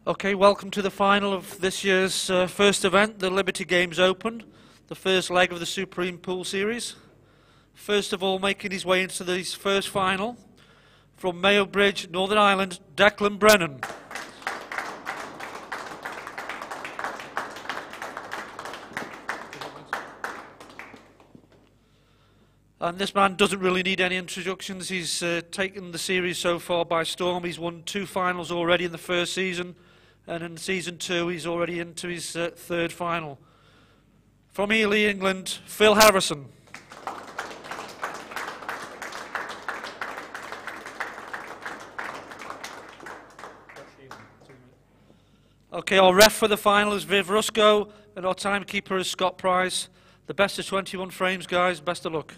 Okay, welcome to the final of this year's first event, the Liberty Games Open, the first leg of the Supreme Pool Series. First of all, making his way into this first final, from Mayo Bridge, Northern Ireland, Declan Brennan. And this man doesn't really need any introductions. He's taken the series so far by storm. He's won 2 finals already in the first season, and in season 2 he's already into his 3rd final. From Ely, England, Phil Harrison. Okay, our ref for the final is Viv Rusco, and our timekeeper is Scott Price. The best of 21 frames, guys. Best of luck.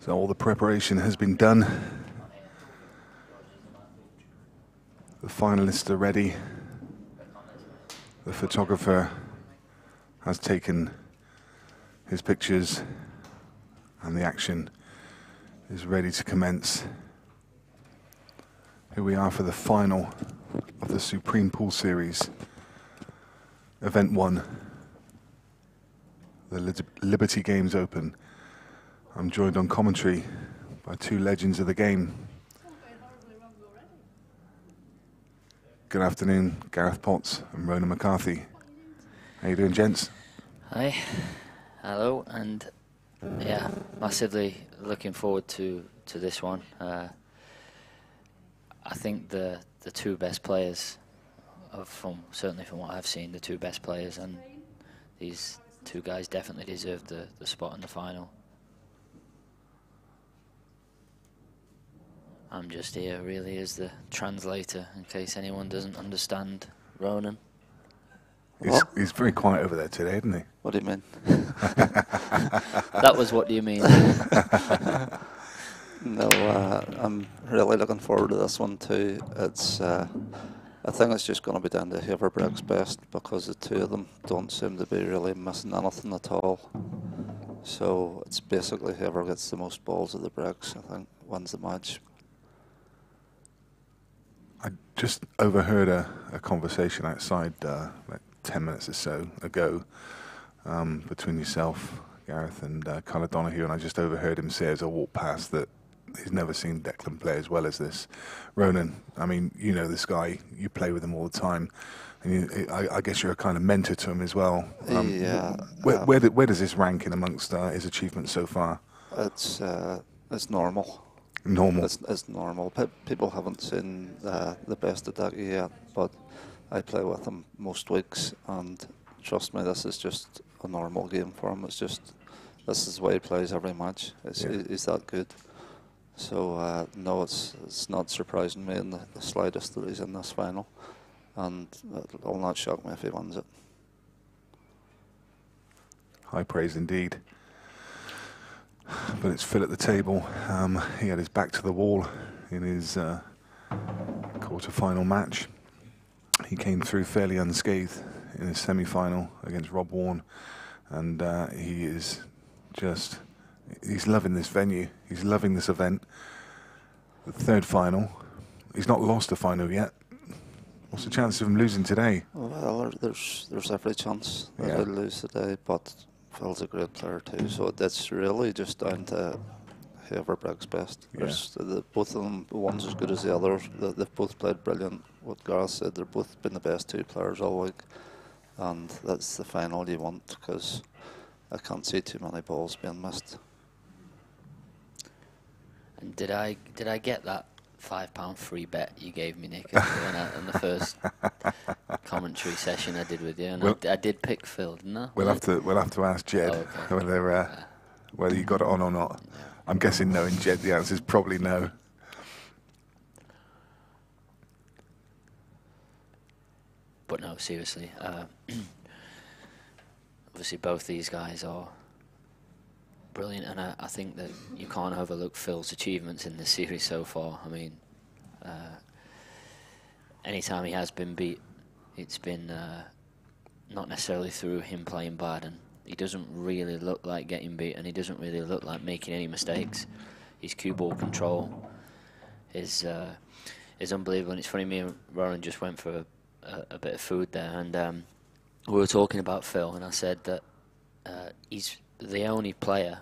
So all the preparation has been done. The finalists are ready. The photographer has taken his pictures and the action is ready to commence. Here we are for the final of the Supreme Pool Series, Event 1, the Liberty Games Open. I'm joined on commentary by 2 legends of the game. Good afternoon, Gareth Potts and Ronan McCarthy. How you doing, gents? Hi, hello, and yeah, massively looking forward to this one. I think the 2 best players, certainly from what I've seen, the 2 best players, and these 2 guys definitely deserve the spot in the final. I'm just here really as the translator in case anyone doesn't understand Ronan. He's very quiet over there today, isn't he? What do you mean? That was what do you mean? No, I'm really looking forward to this one too. It's, I think it's just going to be down to whoever breaks best, because the 2 of them don't seem to be really missing anything at all. So it's basically whoever gets the most balls at the breaks, I think, wins the match. I just overheard a conversation outside like 10 minutes or so ago between yourself, Gareth, and Carla Donahue, and I just overheard him say as I walked past that he's never seen Declan play as well as this. Ronan, I mean, you know this guy, you play with him all the time, and I guess you're a kind of mentor to him as well. Yeah. Where does this rank in amongst his achievements so far? It's normal. Normal. It's normal. People haven't seen the best of Decky yet, but I play with him most weeks, and trust me, this is just a normal game for him. It's just, this is the way he plays every match. He's that good. So no, it's not surprising me in the slightest that he's in this final, and it'll not shock me if he wins it. High praise indeed. But it's Phil at the table. He had his back to the wall in his quarter-final match. He came through fairly unscathed in his semi-final against Rob Warren, and he is just, he's loving this venue. He's loving this event. The 3rd final. He's not lost a final yet. What's the chance of him losing today? Well, there's every chance that he'll lose today, but Phil's a great player too, so it's really just down to whoever breaks best. Yeah. Both of them, one's as good as the other. They've both played brilliant. What Gareth said, they've both been the best two players all week, and that's the final you want, because I can't see too many balls being missed. And did I get that £5 free bet you gave me, Nick, in the first commentary session I did with you? And I did pick Phil, didn't I? We'll have to ask Jed whether you got it on or not. Yeah. I'm guessing, knowing Jed, the answer is probably no. But no, seriously. Obviously, both these guys are brilliant, and I think that you can't overlook Phil's achievements in this series so far. I mean, anytime he has been beat, it's been not necessarily through him playing bad, and he doesn't really look like getting beat, and he doesn't really look like making any mistakes. His cue ball control is unbelievable, and it's funny, me and Rowan just went for a bit of food there, and we were talking about Phil, and I said that he's the only player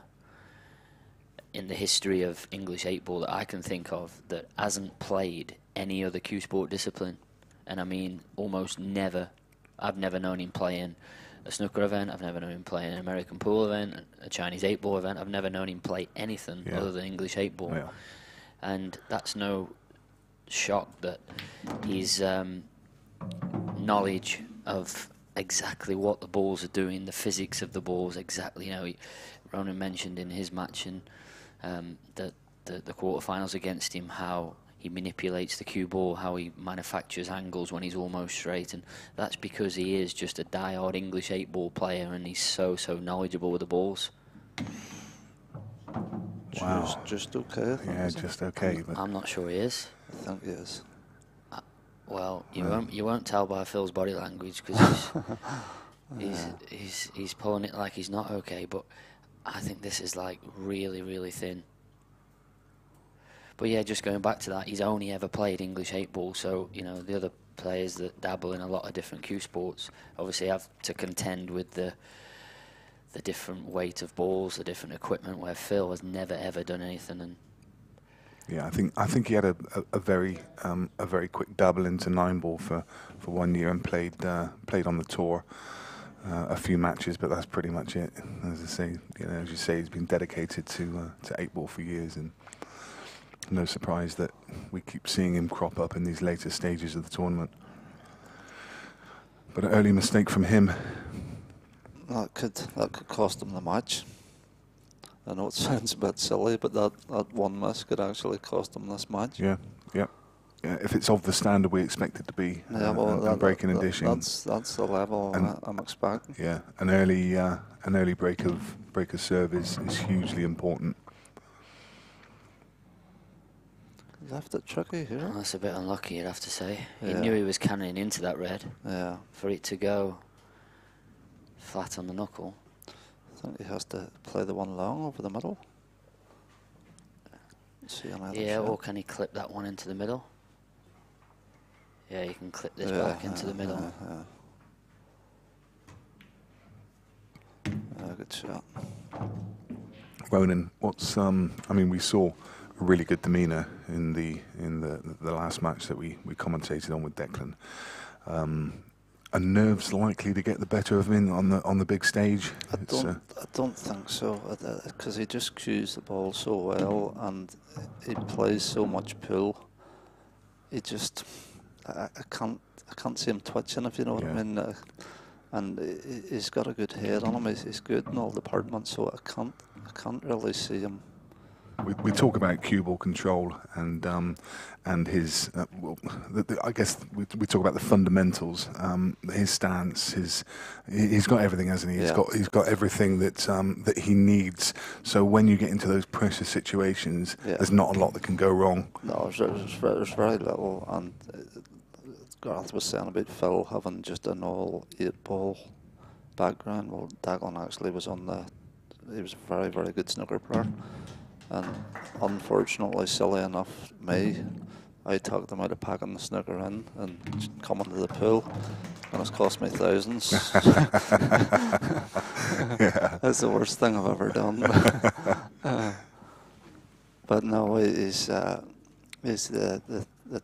in the history of English 8-ball that I can think of that hasn't played any other cue sport discipline. And I mean almost never. I've never known him playing a snooker event, I've never known him playing an American pool event, a Chinese 8-ball event. I've never known him play anything other than English 8-ball. Yeah. And that's no shock that his knowledge of exactly what the balls are doing, the physics of the balls, exactly. You know, Ronan mentioned in his match and the quarterfinals against him how he manipulates the cue ball, how he manufactures angles when he's almost straight, and that's because he is just a die-hard English 8-ball player, and he's so knowledgeable with the balls. Wow. Just okay. Yeah, just okay. But I'm not sure he is. I think he is. Well, you won't tell by Phil's body language, because he's pulling it like he's not okay. But I think this is like really thin. But yeah, just going back to that, he's only ever played English 8-ball. So you know the other players that dabble in a lot of different cue sports obviously have to contend with the different weight of balls, the different equipment. Where Phil has never ever done anything. And yeah, I think he had a very quick dabble into 9-ball for 1 year and played on the tour a few matches, but that's pretty much it. As I say, as you say, he's been dedicated to 8-ball for years, and no surprise that we keep seeing him crop up in these later stages of the tournament. But an early mistake from him. That could cost him the match. I know it sounds a bit silly, but that one miss could actually cost him this match. Yeah. If it's of the standard we expect it to be, and breaking and dishing. That's the level I'm expecting. Yeah, an early break of serve is hugely important. Left it tricky here. well, that's a bit unlucky, you'd have to say. He Yeah. knew he was cannoning into that red. Yeah. For it to go flat on the knuckle. I think he has to play the one long over the middle. See another Yeah, shot. or can he clip that one into the middle? Yeah, you can clip this back into the middle. Good shot. Ronan, we saw a really good demeanour in the last match that we commentated on with Declan. Are nerves likely to get the better of him on the big stage? I don't think so, because he just cues the ball so well, and he plays so much pool. He just, I can't see him twitching, if you know what I mean. And he's got a good head on him. He's good in all departments, so I can't really see him. We talk about cue ball control and his. I guess we talk about the fundamentals. His stance. He's got everything, hasn't he? Yeah. He's got everything that he needs. So when you get into those pressure situations, there's not a lot that can go wrong. No, there's very little. And Gareth was saying about Phil having just an all 8-ball background. Well, Declan actually was he was a very, very good snooker player. And unfortunately, silly enough, I talked them out of packing the snooker in and coming to the pool, and it's cost me thousands. That's the worst thing I've ever done. But no, he's the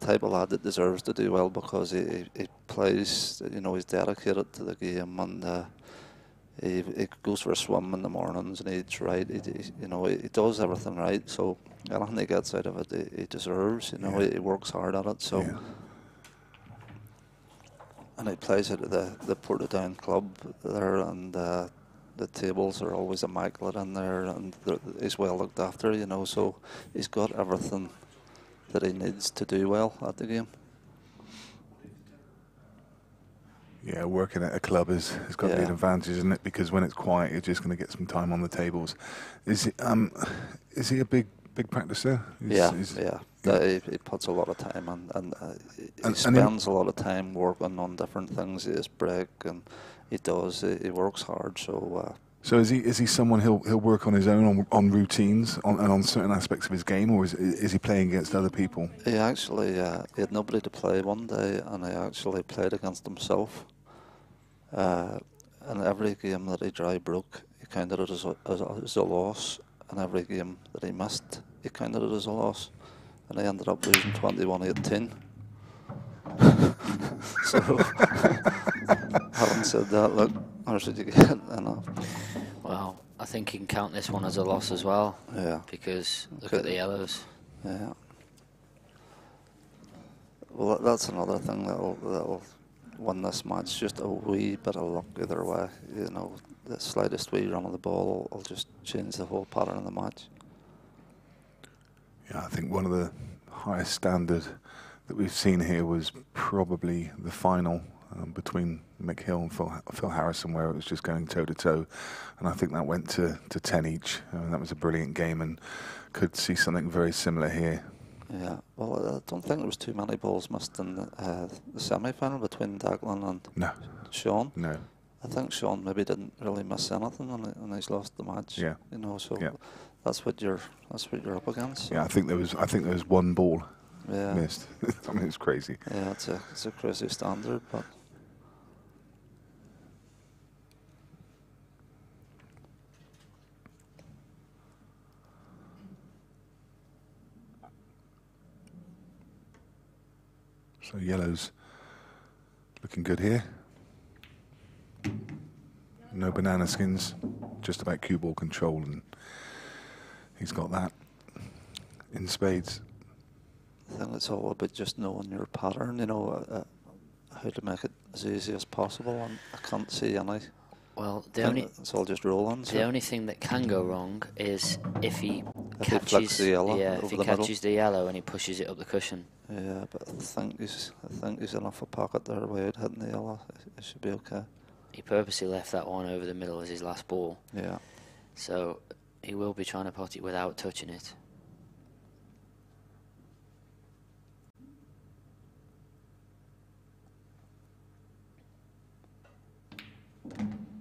type of lad that deserves to do well, because he plays, you know, he's dedicated to the game, and he goes for a swim in the mornings, and he eats right. He does everything right. So anything he gets out of it, he deserves. You know, he works hard at it. So, and he plays at the Portadown club there, and the tables are always immaculate in there, and he's well looked after. You know, so he's got everything that he needs to do well at the game. Yeah, working at a club has got to be an advantage, isn't it? Because when it's quiet, you're just going to get some time on the tables. Is he a big practicer? He puts a lot of time in, and he spends a lot of time working on different things. His break, and he works hard. So is he someone he'll work on his own on routines and on certain aspects of his game, or is he playing against other people? He actually he had nobody to play one day, and he actually played against himself. And every game that he dry broke, he counted it as a loss, and every game that he missed, he counted it as a loss, and he ended up losing 21-18. So, having said that, look, how should you get enough? Well, I think you can count this one as a loss as well. Yeah. Because look at the yellows. Yeah. Well, that's another thing that'll win this match. Just a wee bit of luck either way. You know, the slightest wee run of the ball will just change the whole pattern of the match. Yeah, I think one of the highest standard that we've seen here was probably the final between Mick Hill and Phil Harrison, where it was just going toe to toe, and I think that went to 10 each. That was a brilliant game, and could see something very similar here. Yeah, well, I don't think there was too many balls missed in the semi-final between Declan and Sean. No. I think Sean maybe didn't really miss anything, and he's lost the match. Yeah. You know, so that's what you're up against. So. Yeah, I think there was one ball missed. I mean, it's crazy. Yeah, it's a crazy standard, but. So yellow's looking good here. No banana skins, just about cue ball control, and he's got that in spades. I think it's all about just knowing your pattern, you know, how to make it as easy as possible, and I can't see any. Well, it's all just rolling. The only thing that can go wrong is if he catches flicks the yellow if he catches the yellow and he pushes it up the cushion. Yeah, but I think he's enough a pocket there without hitting the yellow. It should be okay. He purposely left that one over the middle as his last ball. Yeah. So he will be trying to pot it without touching it.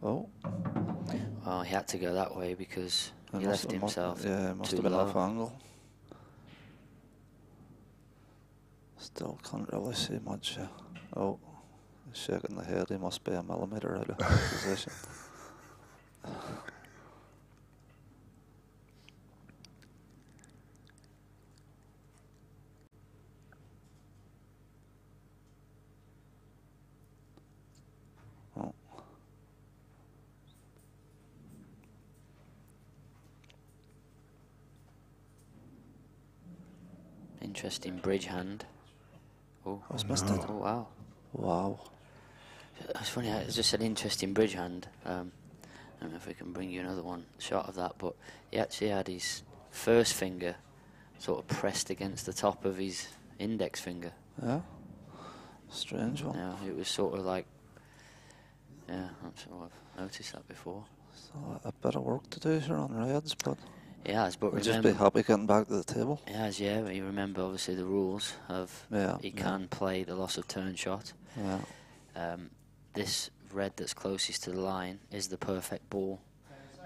Oh. Well, he had to go that way because he left himself must have been off angle. Still can't really see much. Oh, he's shaking the head. He must be a millimetre out of position. Oh. Interesting bridge hand. Oh, I was missed it. Oh, wow. Wow. It's funny, it's just an interesting bridge hand. I don't know if we can bring you another shot of that, but he actually had his first finger sort of pressed against the top of his index finger. Yeah. Strange one. Yeah, it was sort of like, yeah, I've noticed that before. So a bit of work to do here on Reds, but... He has, but just be happy getting back to the table. He has, yeah, but you remember obviously the rules of he can play the loss of turn shot. Yeah. This red that's closest to the line is the perfect ball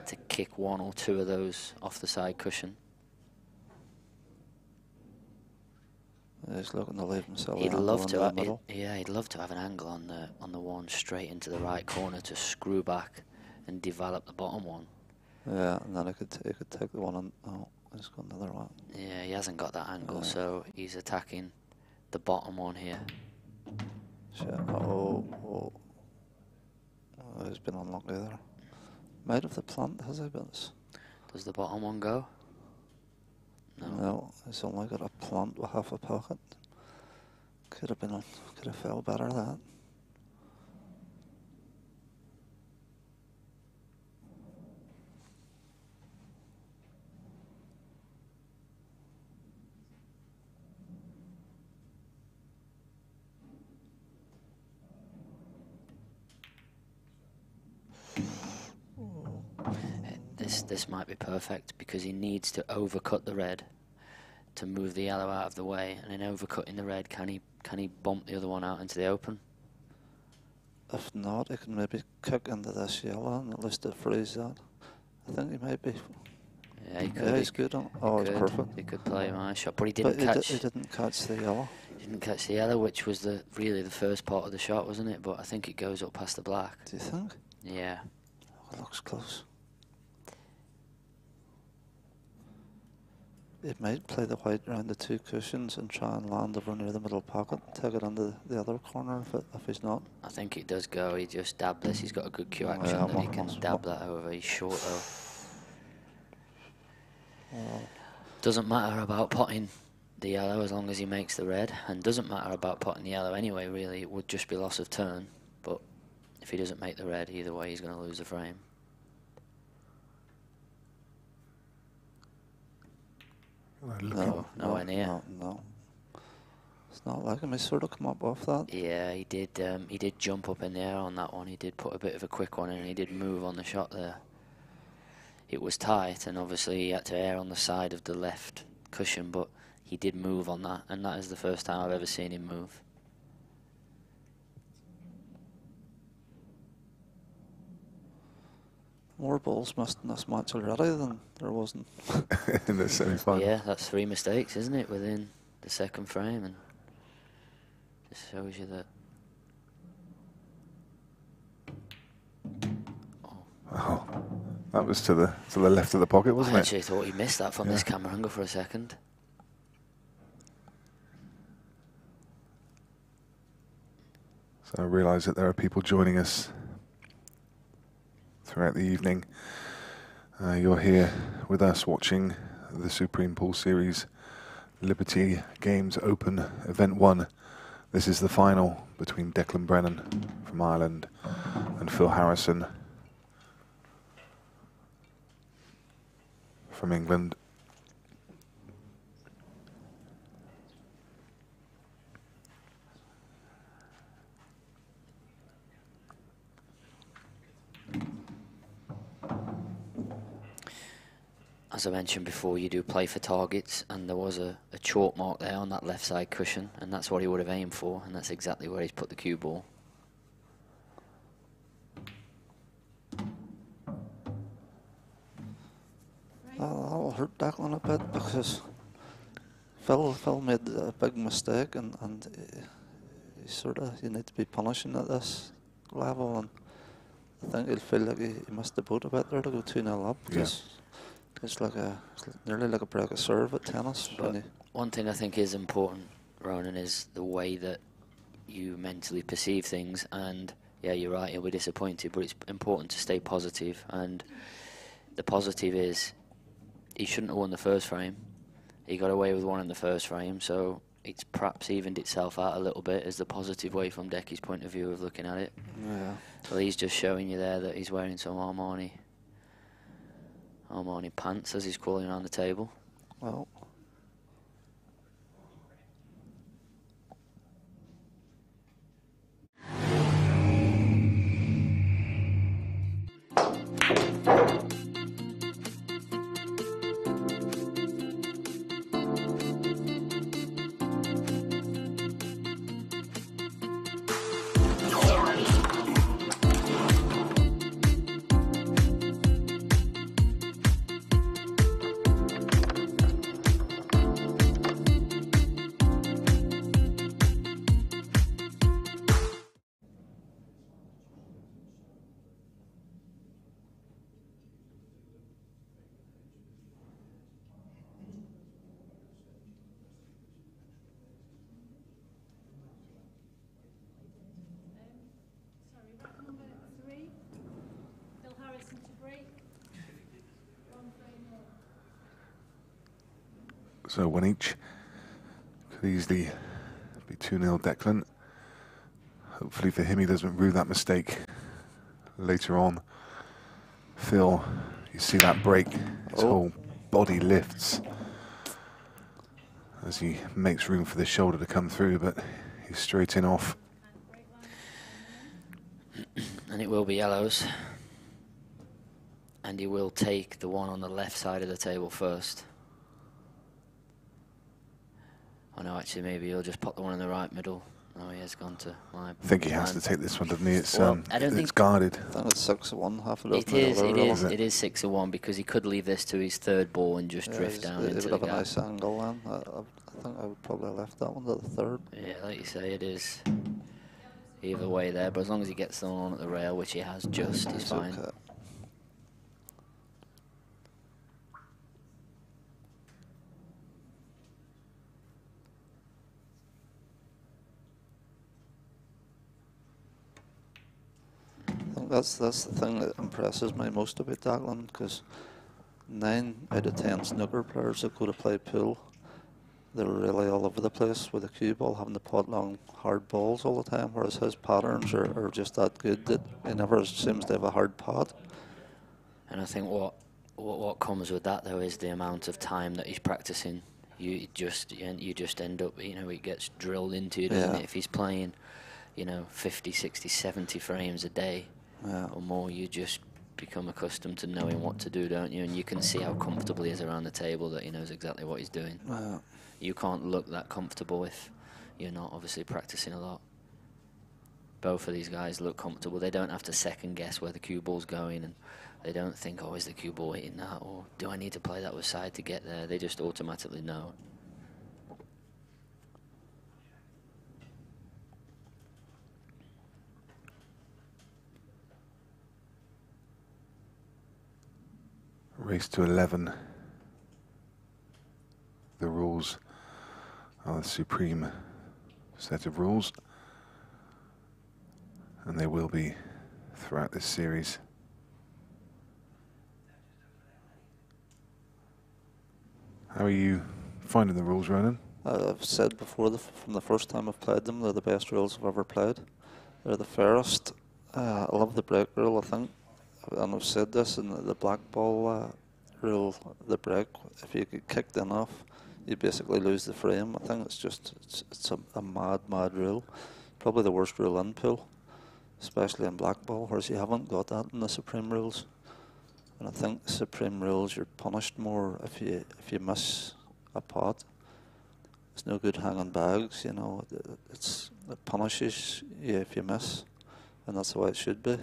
to kick one or two of those off the side cushion. He's looking to leave himself. He'd love to. In the middle. He'd love to have an angle on the one straight into the right corner to screw back and develop the bottom one. Yeah, and then he could take the one and he's got another one. Yeah, he hasn't got that angle, so he's attacking the bottom one here. Shit. Oh, he's been unlucky there. Might have the plant, has he? But Does the bottom one go? no, he's only got a plant with half a pocket. Could have fell better that. This might be perfect because he needs to overcut the red to move the yellow out of the way, and in overcutting the red, can he bump the other one out into the open? If not, he can maybe kick into this yellow and at least it frees that. I think he might be. Yeah, he could. Yeah, he's good on. Oh, it's perfect. He could play my shot, but he didn't catch. He didn't catch the yellow. He didn't catch the yellow, which was really the first part of the shot, wasn't it? But I think it goes up past the black. Do you think? Yeah. Oh, it looks close. He might play the white around the two cushions and try and land over near the middle pocket, take it into the other corner if he's not. I think it does go. He just dabbed this. He's got a good cue action Yeah, that he can dab that over. He's short though. Doesn't matter about potting the yellow as long as he makes the red, and doesn't matter about potting the yellow anyway, really. It would just be loss of turn, but if he doesn't make the red, either way he's going to lose the frame. No, nowhere near. No. It's not like him. He sort of come up off that. Yeah, he did jump up in the air on that one. He did put a bit of a quick one in, and he did move on the shot there. It was tight, and obviously he had to err on the side of the left cushion, but he did move on that, and that is the first time I've ever seen him move. More balls missed in this match already than there wasn't in the semi-final. Yeah, that's 3 mistakes, isn't it, within the second frame, and just shows you that. Oh, that was to the left of the pocket, wasn't I it? actually thought he missed that from this camera angle for a second. So I realise that there are people joining us throughout the evening. You're here with us watching the Supreme Pool Series Liberty Games Open Event 1. This is the final between Declan Brennan from Ireland and Phil Harrison from England. As I mentioned before, you do play for targets, and there was a chalk mark there on that left side cushion, and that's what he would have aimed for, and that's exactly where he's put the cue ball. That'll hurt Declan a bit because Phil made a big mistake, and you need to be punishing at this level, and I think he'll feel like he missed the boat a bit there to go 2-0 up. Because it's nearly like a break of serve at tennis. But one thing I think is important, Ronan, is the way that you mentally perceive things. And yeah, you're right, he'll be disappointed, but it's important to stay positive. And the positive is he shouldn't have won the first frame. He got away with one in the first frame, so it's perhaps evened itself out a little bit as the positive way from Decky's point of view of looking at it. Yeah. Well, he's just showing you there that he's wearing some Armani pants as he's crawling around the table. Well, So one each. Could easily be 2-0 Declan. Hopefully for him he doesn't rue that mistake later on. Phil, you see that break, his whole body lifts as he makes room for the shoulder to come through, but he's straight in off. And it will be yellows. And he will take the one on the left side of the table first. Oh no, actually maybe he'll just pop the one in the right middle. No, he has gone to my... I think he has to take this one, doesn't he? It's, well, I don't think it's guarded. I think it's 6-1, half of it is 6-1 because he could leave this to his third ball and just drift down into the gap. It would have a nice angle then. I think I would probably have left that one to the third. Yeah, like you say, it is either way there, but as long as he gets the one at the rail, which he has just, he's fine. Okay. I think that's the thing that impresses me most about Declan, because 9 out of 10 snooker players that go to play pool, they're really all over the place with the cue ball, having to pot long hard balls all the time, whereas his patterns are just that good that he never seems to have a hard pot. And I think what comes with that though is the amount of time that he's practicing. You just end up, you know, it gets drilled into you, doesn't it? If he's playing, you know, 50, 60, 70 frames a day or more, you just become accustomed to knowing what to do, don't you? And you can see how comfortable he is around the table, that he knows exactly what he's doing. You can't look that comfortable if you're not obviously practicing a lot. Both of these guys look comfortable. They don't have to second guess where the cue ball's going, and they don't think, oh, is the cue ball hitting that, or do I need to play that with side to get there? They just automatically know. Race to 11. The rules are the supreme set of rules, and they will be throughout this series. How are you finding the rules, Ronan? I've said before, from the first time I've played them, they're the best rules I've ever played. They're the fairest. I love the break rule, I think. And I've said this in the black ball rule, the break, if you get kicked in off, you basically lose the frame. I think it's a mad rule. Probably the worst rule in pool, especially in black ball, whereas you haven't got that in the supreme rules. And I think the supreme rules, you're punished more if you miss a pot. It's no good hanging bags, you know. It punishes you if you miss, and that's the way it should be.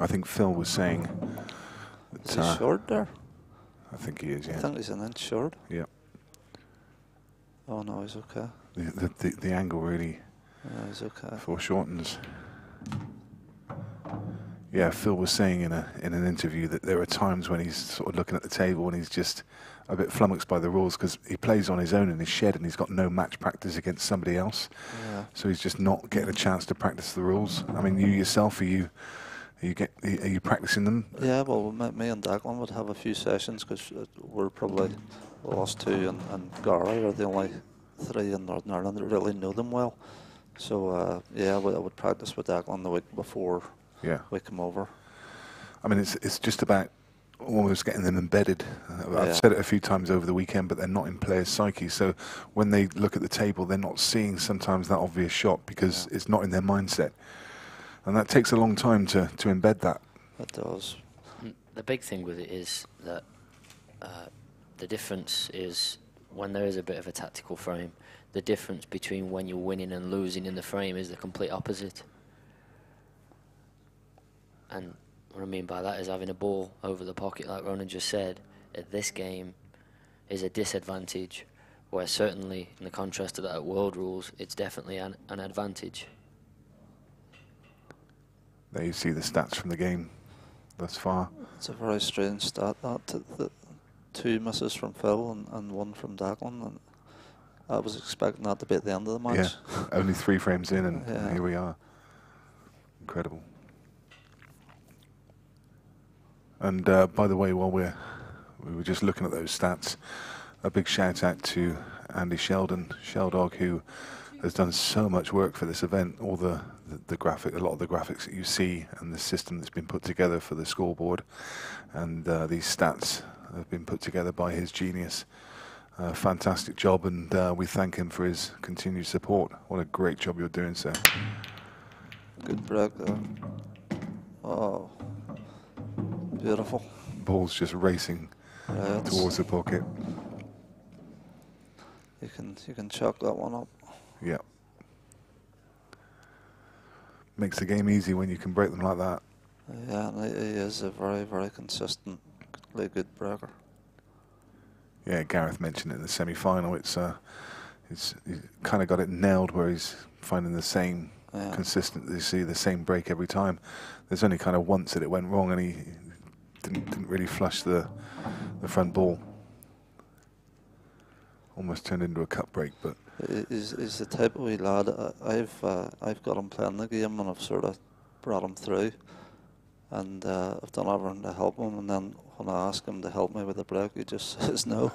I think Phil was saying that, is he short there? I think he is, yeah. I think he's an inch short. Yeah. Oh no, he's okay. The angle really He's okay. foreshortens. Yeah, Phil was saying in an interview that there are times when he's sort of looking at the table and he's just a bit flummoxed by the rules because he plays on his own in his shed and he's got no match practice against somebody else. Yeah. So he's just not getting a chance to practice the rules. I mean, you yourself, are you practicing them? Yeah, well, me and Declan would have a few sessions because we're probably, us two and Gary are the only 3 in Northern Ireland that really know them well. So yeah, I would practice with Declan the week before we come over. I mean, it's just about almost getting them embedded. I've said it a few times over the weekend, but they're not in players' psyche. So when they look at the table, they're not seeing sometimes that obvious shot because it's not in their mindset. And that takes a long time to embed that. It does. The big thing with it is that the difference is when there is a bit of a tactical frame, the difference between when you're winning and losing in the frame is the complete opposite. And what I mean by that is having a ball over the pocket, like Ronan just said, at this game is a disadvantage, where certainly in the contrast to that at World Rules, it's definitely an advantage. There you see the stats from the game thus far. It's a very strange stat, that 2 misses from Phil and 1 from Declan. And I was expecting that to be at the end of the match. Yeah, only 3 frames in and here we are. Incredible. And by the way, while we were just looking at those stats, a big shout out to Andy Sheldon, Sheldog, who has done so much work for this event. All the graphic, a lot of the graphics that you see, and the system that's been put together for the scoreboard, and these stats have been put together by his genius. Fantastic job, and we thank him for his continued support. What a great job you're doing, sir. Good break there. Oh, beautiful. Ball's just racing towards the pocket. You can chuck that one up. Yeah. Makes the game easy when you can break them like that. Yeah, and he is a very, very consistently good breaker. Yeah, Gareth mentioned it in the semi-final. He's kind of got it nailed where he's finding the same consistency, see the same break every time. There's only kind of once that it went wrong, and he didn't really flush the front ball. Almost turned into a cut break, but he's the type of wee lad. I've got him playing the game, and I've sort of brought him through, and I've done everything to help him, and then when I ask him to help me with the break, he just says no.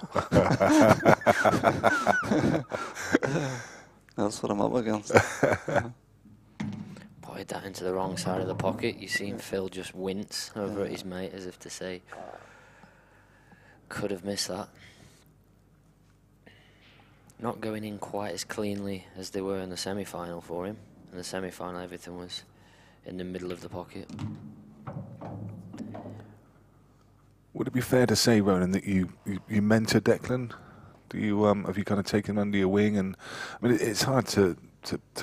That's what I'm up against. Pointed that into the wrong side of the pocket. You seen Phil just wince over at his mate as if to say, could have missed that. Not going in quite as cleanly as they were in the semi-final for him. In the semi-final, everything was in the middle of the pocket. would it be fair to say, Ronan, that you mentor Declan? Do you have you kind of taken him under your wing? And I mean, it's hard to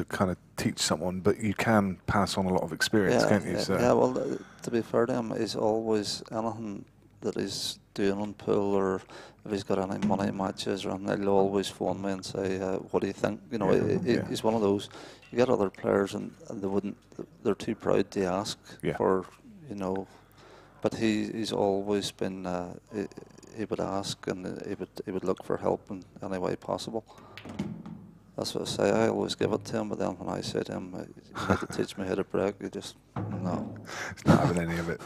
kind of teach someone, but you can pass on a lot of experience, can't you? So. Yeah, well, to be fair to him, he's always anything that he's doing on pool, or if he's got any money matches, or anything, he'll always phone me and say, "What do you think?" You know, he's one of those. You get other players, and they wouldn't. They're too proud to ask for, you know. But he's always been. He would ask, and he would look for help in any way possible. That's what I say. I always give it to him, but then when I say to him, "You need to teach me how to break," he just no. He's not having any of it.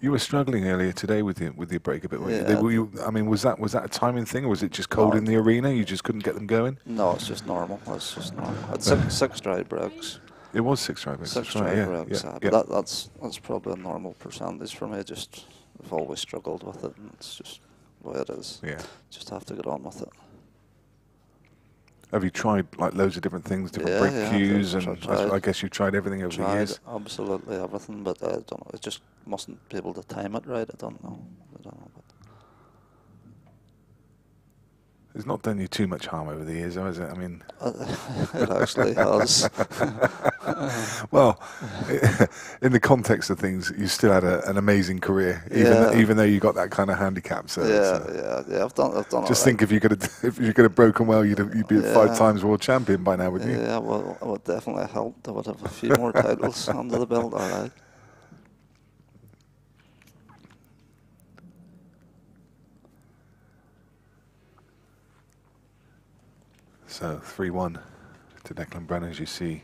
You were struggling earlier today with your break a bit. Were you, I mean, was that a timing thing, or was it just cold in the arena? You just couldn't get them going? No, it's just normal. It's just normal. It's six dry breaks. It was 6 dry breaks. 6 dry breaks. But that's probably a normal percentage for me. I've always struggled with it, and it's just the way it is. Yeah. Just have to get on with it. Have you tried like loads of different things, different break cues, and I guess you've tried everything over the years? Absolutely everything, but I don't know. It just mustn't be able to time it right. I don't know. But it's not done you too much harm over the years, though, is it? I mean, it actually has. Well, in the context of things, you still had an amazing career, even though you got that kind of handicap. So I've done. Just think if you could have broken well, you'd be 5 times world champion by now, wouldn't you? Yeah, well, it would definitely help. I would have a few more titles under the belt. All right. So 3-1 to Declan Brennan, as you see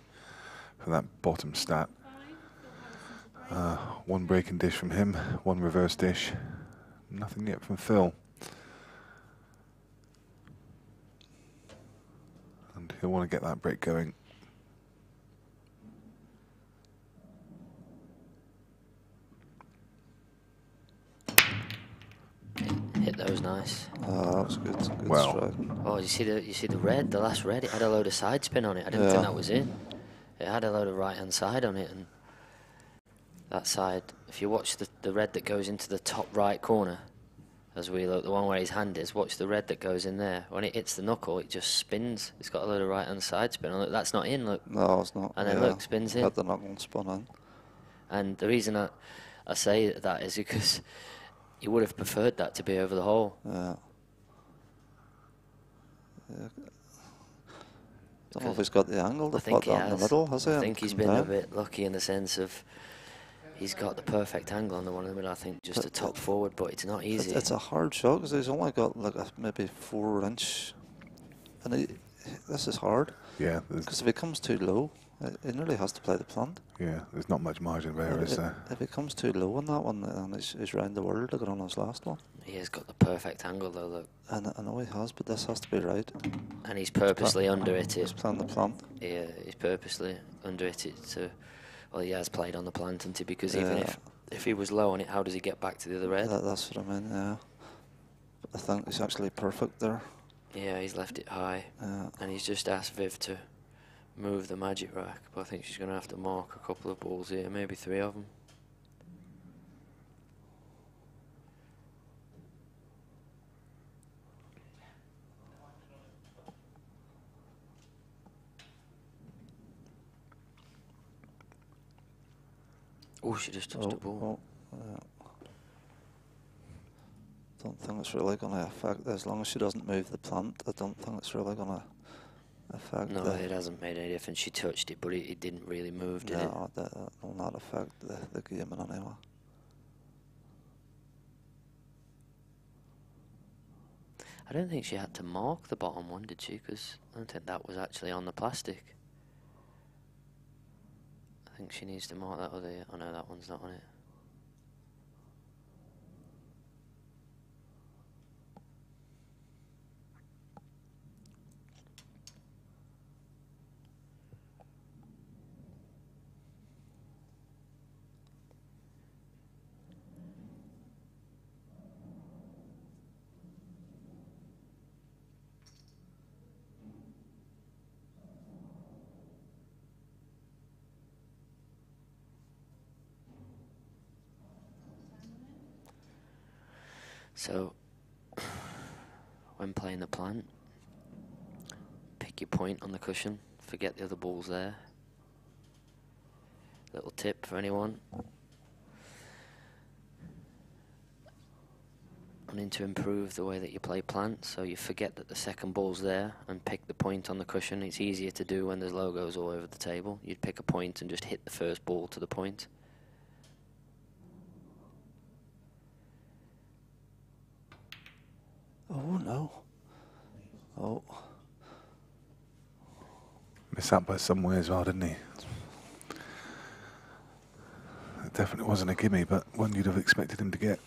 from that bottom stat. 1 break and dish from him, 1 reverse dish. Nothing yet from Phil. And he'll want to get that break going. Hit those nice. That was good. Good well, strike. Oh, you see the red, the last red. It had a load of side spin on it. I didn't think that was in. It had a load of right hand side on it, and that side. If you watch the red that goes into the top right corner, as we look, the one where his hand is. Watch the red that goes in there. When it hits the knuckle, it just spins. It's got a load of right hand side spin on it. That's not in. Look. No, it's not. And then look, spins in. Got the knuckle spun in. And the reason I say that is because you would have preferred that to be over the hole. Yeah. Don't know if he's got the angle to put that in the middle, has he? I think he's been a bit lucky in the sense of he's got the perfect angle on the one in the middle. I think just a top forward, but it's not easy. It's a hard shot because he's only got like maybe 4 inch, and this is hard. Yeah. Because if he comes too low, He nearly has to play the plant. Yeah, there's not much margin of error, is there? If he comes too low on that one, then he's round the world like on his last one. He has got the perfect angle though, look. And I know he has, but this has to be right. And he's purposely under it. He's playing the plant. Yeah, he's purposely under it to. Well, he has played on the plant, hasn't he? Because even if he was low on it, how does he get back to the other red? That's what I mean. Yeah. But I think he's actually perfect there. Yeah, he's left it high, and he's just asked Viv to move the magic rack, but I think she's going to have to mark a couple of balls here, maybe 3 of them. Oh, she just touched the ball. Don't think it's really going to affect, as long as she doesn't move the plant, I don't think it's really going to affect. No, it hasn't made any difference. She touched it, but it didn't really move, did it? No, that will not affect the game in any way. I don't think she had to mark the bottom one, did she? Because I don't think that was actually on the plastic. I think she needs to mark that other. Oh no, that one's not on it. So, when playing the plant, pick your point on the cushion, forget the other balls there. Little tip for anyone. I need to improve the way that you play plant, so you forget that the second ball's there and pick the point on the cushion. It's easier to do when there's logos all over the table. You'd pick a point and just hit the first ball to the point. Oh no. Oh. Missed out by somewhere as well, didn't he? It definitely wasn't a gimme, but one you'd have expected him to get.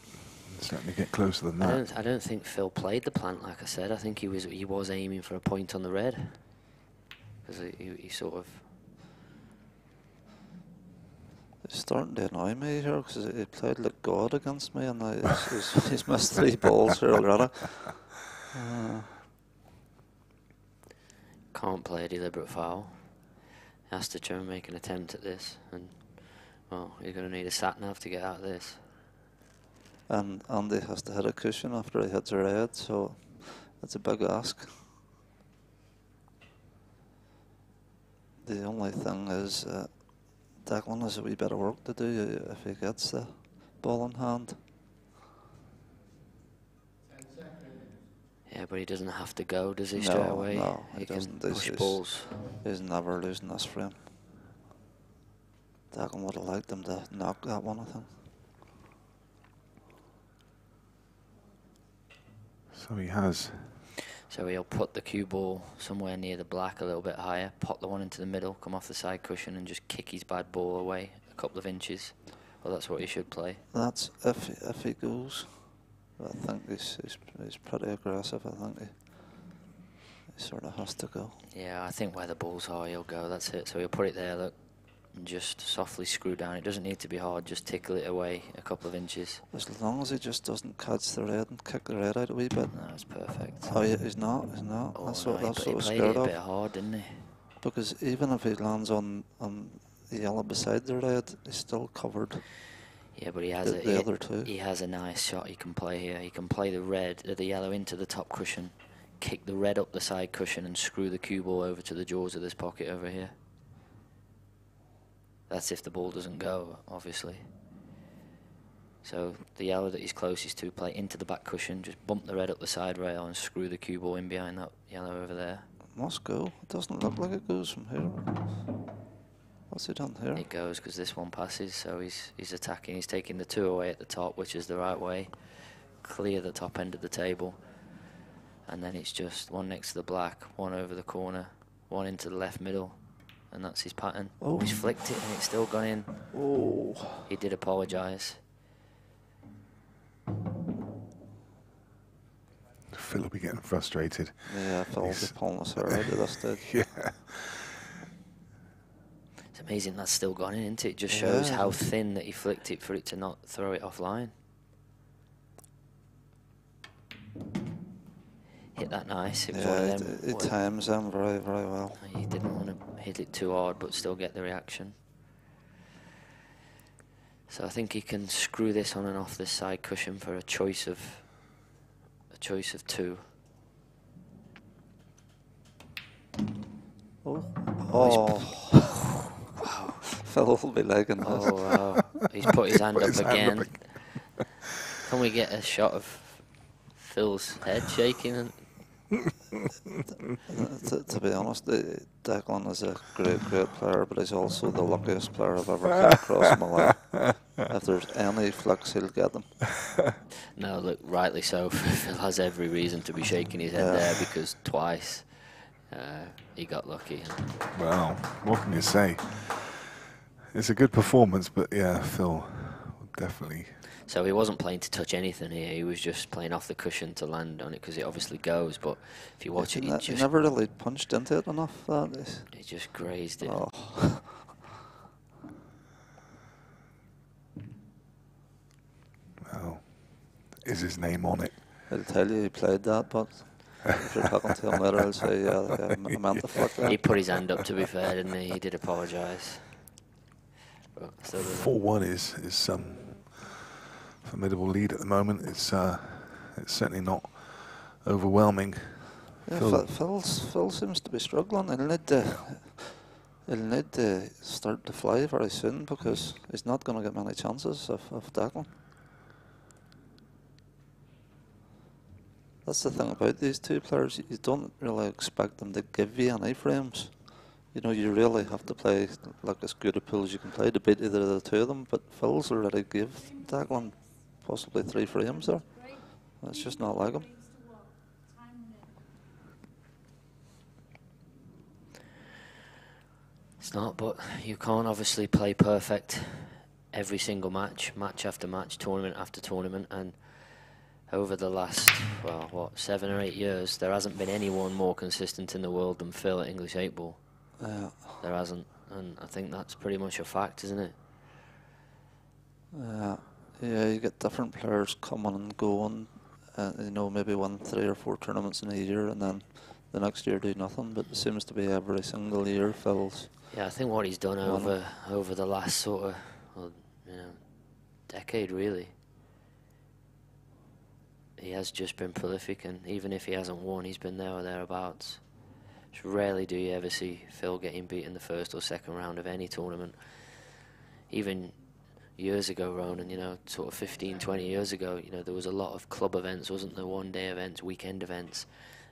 Certainly get closer than that. I don't think Phil played the plant, like I said. I think he was aiming for a point on the red. Because he sort of... It's starting to annoy me here because he played like God against me and now he's missed 3 balls here already. Can't play a deliberate foul. He has to try and make an attempt at this. And, well, you're going to need a sat-nav to get out of this. And Andy has to hit a cushion after he hits a red, so it's a big ask. The only thing is Declan has a wee bit of work to do if he gets the ball in hand. Yeah, but he doesn't have to go, does he, straight away? No, he doesn't. Can push balls. He's never losing this frame. Declan would have liked him to knock that one, I think. So he has. So he'll put the cue ball somewhere near the black a little bit higher, pop the one into the middle, come off the side cushion and just kick his bad ball away a couple of inches. Well, that's what he should play. That's if he goes. I think he's pretty aggressive. I think he sort of has to go. Yeah, I think where the balls are, he'll go. That's it. So he'll put it there, look, and just softly screw down. It doesn't need to be hard. Just tickle it away a couple of inches. As long as he just doesn't catch the red and kick the red out a wee bit. No, that's perfect. Oh, yeah, he's not. He's not. Oh, That's no, what he I played was it scared a of. bit hard, didn't he? Because even if he lands on the yellow beside the red, he's still covered. Yeah, but he has the other two. He has a nice shot he can play here. He can play the yellow into the top cushion, kick the red up the side cushion, and screw the cue ball over to the jaws of this pocket over here. That's if the ball doesn't go, obviously. So the yellow that he's closest to, play into the back cushion, just bump the red up the side rail and screw the cue ball in behind that yellow over there. It must go. It doesn't look like it goes from here. What's he done here? It goes because this one passes, so he's attacking. He's taking the 2 away at the top, which is the right way. Clear the top end of the table. And then it's just one next to the black, one over the corner, one into the left middle, and that's his pattern. Oh. He's flicked it and it's still gone in. Oh. He did apologise. Phil will be getting frustrated. Yeah, Phil will be pulling us out at this stage. Yeah. It's amazing that's still gone in, isn't it? It just shows Yeah. how thin that he flicked it for it to not throw it offline. Hit that nice. It was one Yeah, of them. it times them very, very well. He didn't want to hit it too hard, but still get the reaction. So I think he can screw this on and off this side cushion for a choice of 2. Oh. Oh. Phil will be liking this. Oh wow! He's put his hand Put up his hand again. Can we get a shot of Phil's head shaking? And To be honest, Declan is a great player, but he's also the luckiest player I've ever come across in my life. If there's any flicks, he'll get them. no, look, rightly so. Phil has every reason to be shaking his head there because twice he got lucky. Well, what can you say? It's a good performance, but yeah, Phil definitely. So he wasn't playing to touch anything here. He was just playing off the cushion to land on it because it obviously goes. But if you watch it, He never really punched into it enough. That is. he just grazed it. Oh. Well, is his name on it? He'll tell you he played that, but if you're talking to him later, he'll say, yeah, I meant to flick that. He put his hand up, to be fair, didn't he? He did apologise. But still doesn't. 4-1 is some formidable lead at the moment. It's certainly not overwhelming. Yeah, Phil seems to be struggling. He'll need to start to fly very soon because he's not going to get many chances of Declan. That's the thing about these two players. You don't really expect them to give you any frames. You know, you really have to play like as good a pool as you can play to beat either of the two of them. But Phil's already gave Declan possibly 3 frames there. It's just not like him. It's not, but you can't obviously play perfect every single match after match, tournament after tournament, and over the last, well, what, 7 or 8 years, there hasn't been anyone more consistent in the world than Phil at English 8 ball. Yeah. There hasn't, and I think that's pretty much a fact, isn't it? Yeah, you get different players coming and going. You know, maybe win 3 or 4 tournaments in a year, and then the next year do nothing. But it seems to be every single year Phil's. Yeah, I think what he's done over the last sort of, well, decade really. He has just been prolific, and even if he hasn't won, he's been there or thereabouts. Just rarely do you ever see Phil getting beat in the first or second round of any tournament. Even years ago, Ronan, sort of 15, 20 years ago, there was a lot of club events, wasn't there? One-day events, weekend events,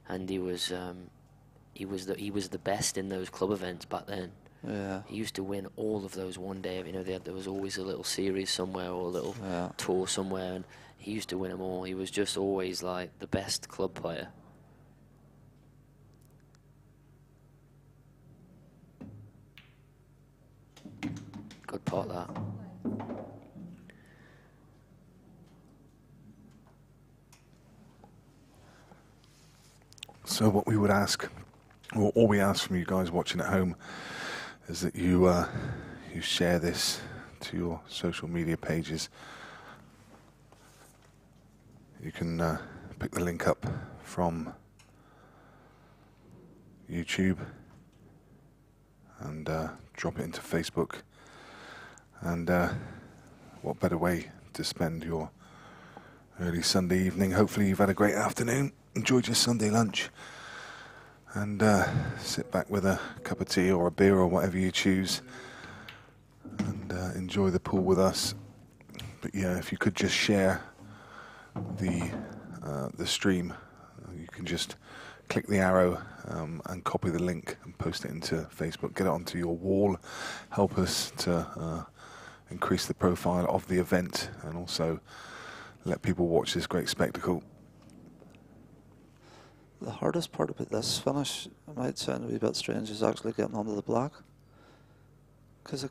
and he was the best in those club events back then. Yeah. He used to win all of those one-day. There was always a little series somewhere or a little tour somewhere, and he used to win them all. He was just always like the best club player. Good pot, that. So what we would ask, or all we ask from you guys watching at home, is that you share this to your social media pages. You can pick the link up from YouTube and drop it into Facebook. And what better way to spend your early Sunday evening? Hopefully you've had a great afternoon, enjoyed your Sunday lunch, and sit back with a cup of tea or a beer or whatever you choose and enjoy the pool with us. But yeah, if you could just share the stream, you can just click the arrow and copy the link and post it into Facebook, get it onto your wall, help us to increase the profile of the event and also let people watch this great spectacle. The hardest part about this finish, it might sound a wee bit strange, is actually getting onto the black. because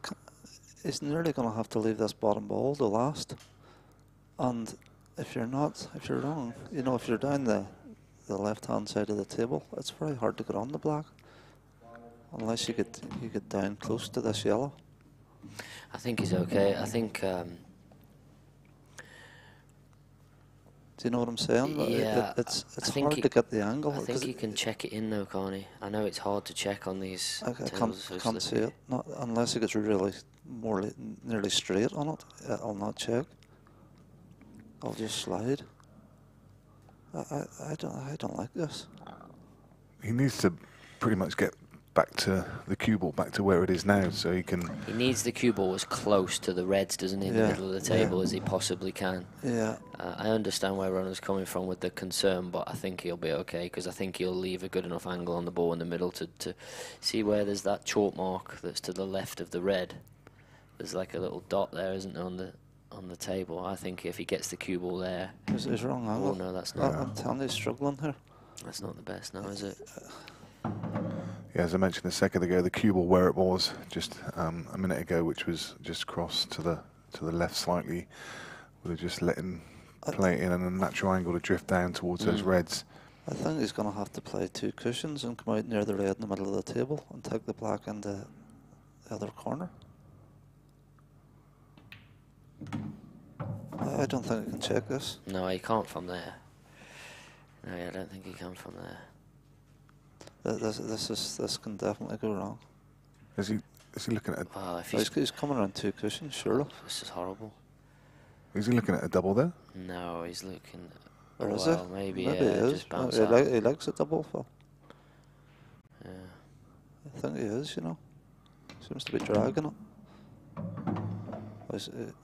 he's nearly going to have to leave this bottom ball to last. And if you're wrong, you know, if you're down the left-hand side of the table, it's very hard to get on the black, unless you get down close to this yellow. I think he's okay. I think. Do you know what I'm saying? Yeah, it's think hard to get the angle. I think he can check it in though, can't he? I know it's hard to check on these. I can't see it. Not unless it gets really nearly straight on it. I'll not check. I'll just slide. I don't like this. He needs to pretty much get back to the cue ball, back to where it is now, so he can. He needs the cue ball as close to the reds, doesn't he, in the middle of the table as he possibly can. Yeah. I understand where Ronald's coming from with the concern, but I think he'll be okay, because I think he'll leave a good enough angle on the ball in the middle to see where there's that chalk mark that's to the left of the red. There's like a little dot there, isn't there, on the table. I think if he gets the cue ball there. It's wrong angle. Oh no, that's not. I'm telling you, he's struggling here. That's not the best now, is it? Yeah, as I mentioned a second ago, the cue ball where it was just a minute ago, which was just crossed to the left slightly, would have just let him play it in a natural angle to drift down towards those reds. I think he's going to have to play two cushions and come out near the red in the middle of the table and take the black into the other corner. I don't think he can check this. No, he can't from there. No, I don't think he can from there. This can definitely go wrong. Is he looking at? He's coming around two cushions, surely. This is horrible. Is he looking at a double there? No, he's looking. Or is well, it? Maybe he yeah, is. just bounce He out. he likes a double, Phil. Yeah. I think he is. You know, seems to be dragging it.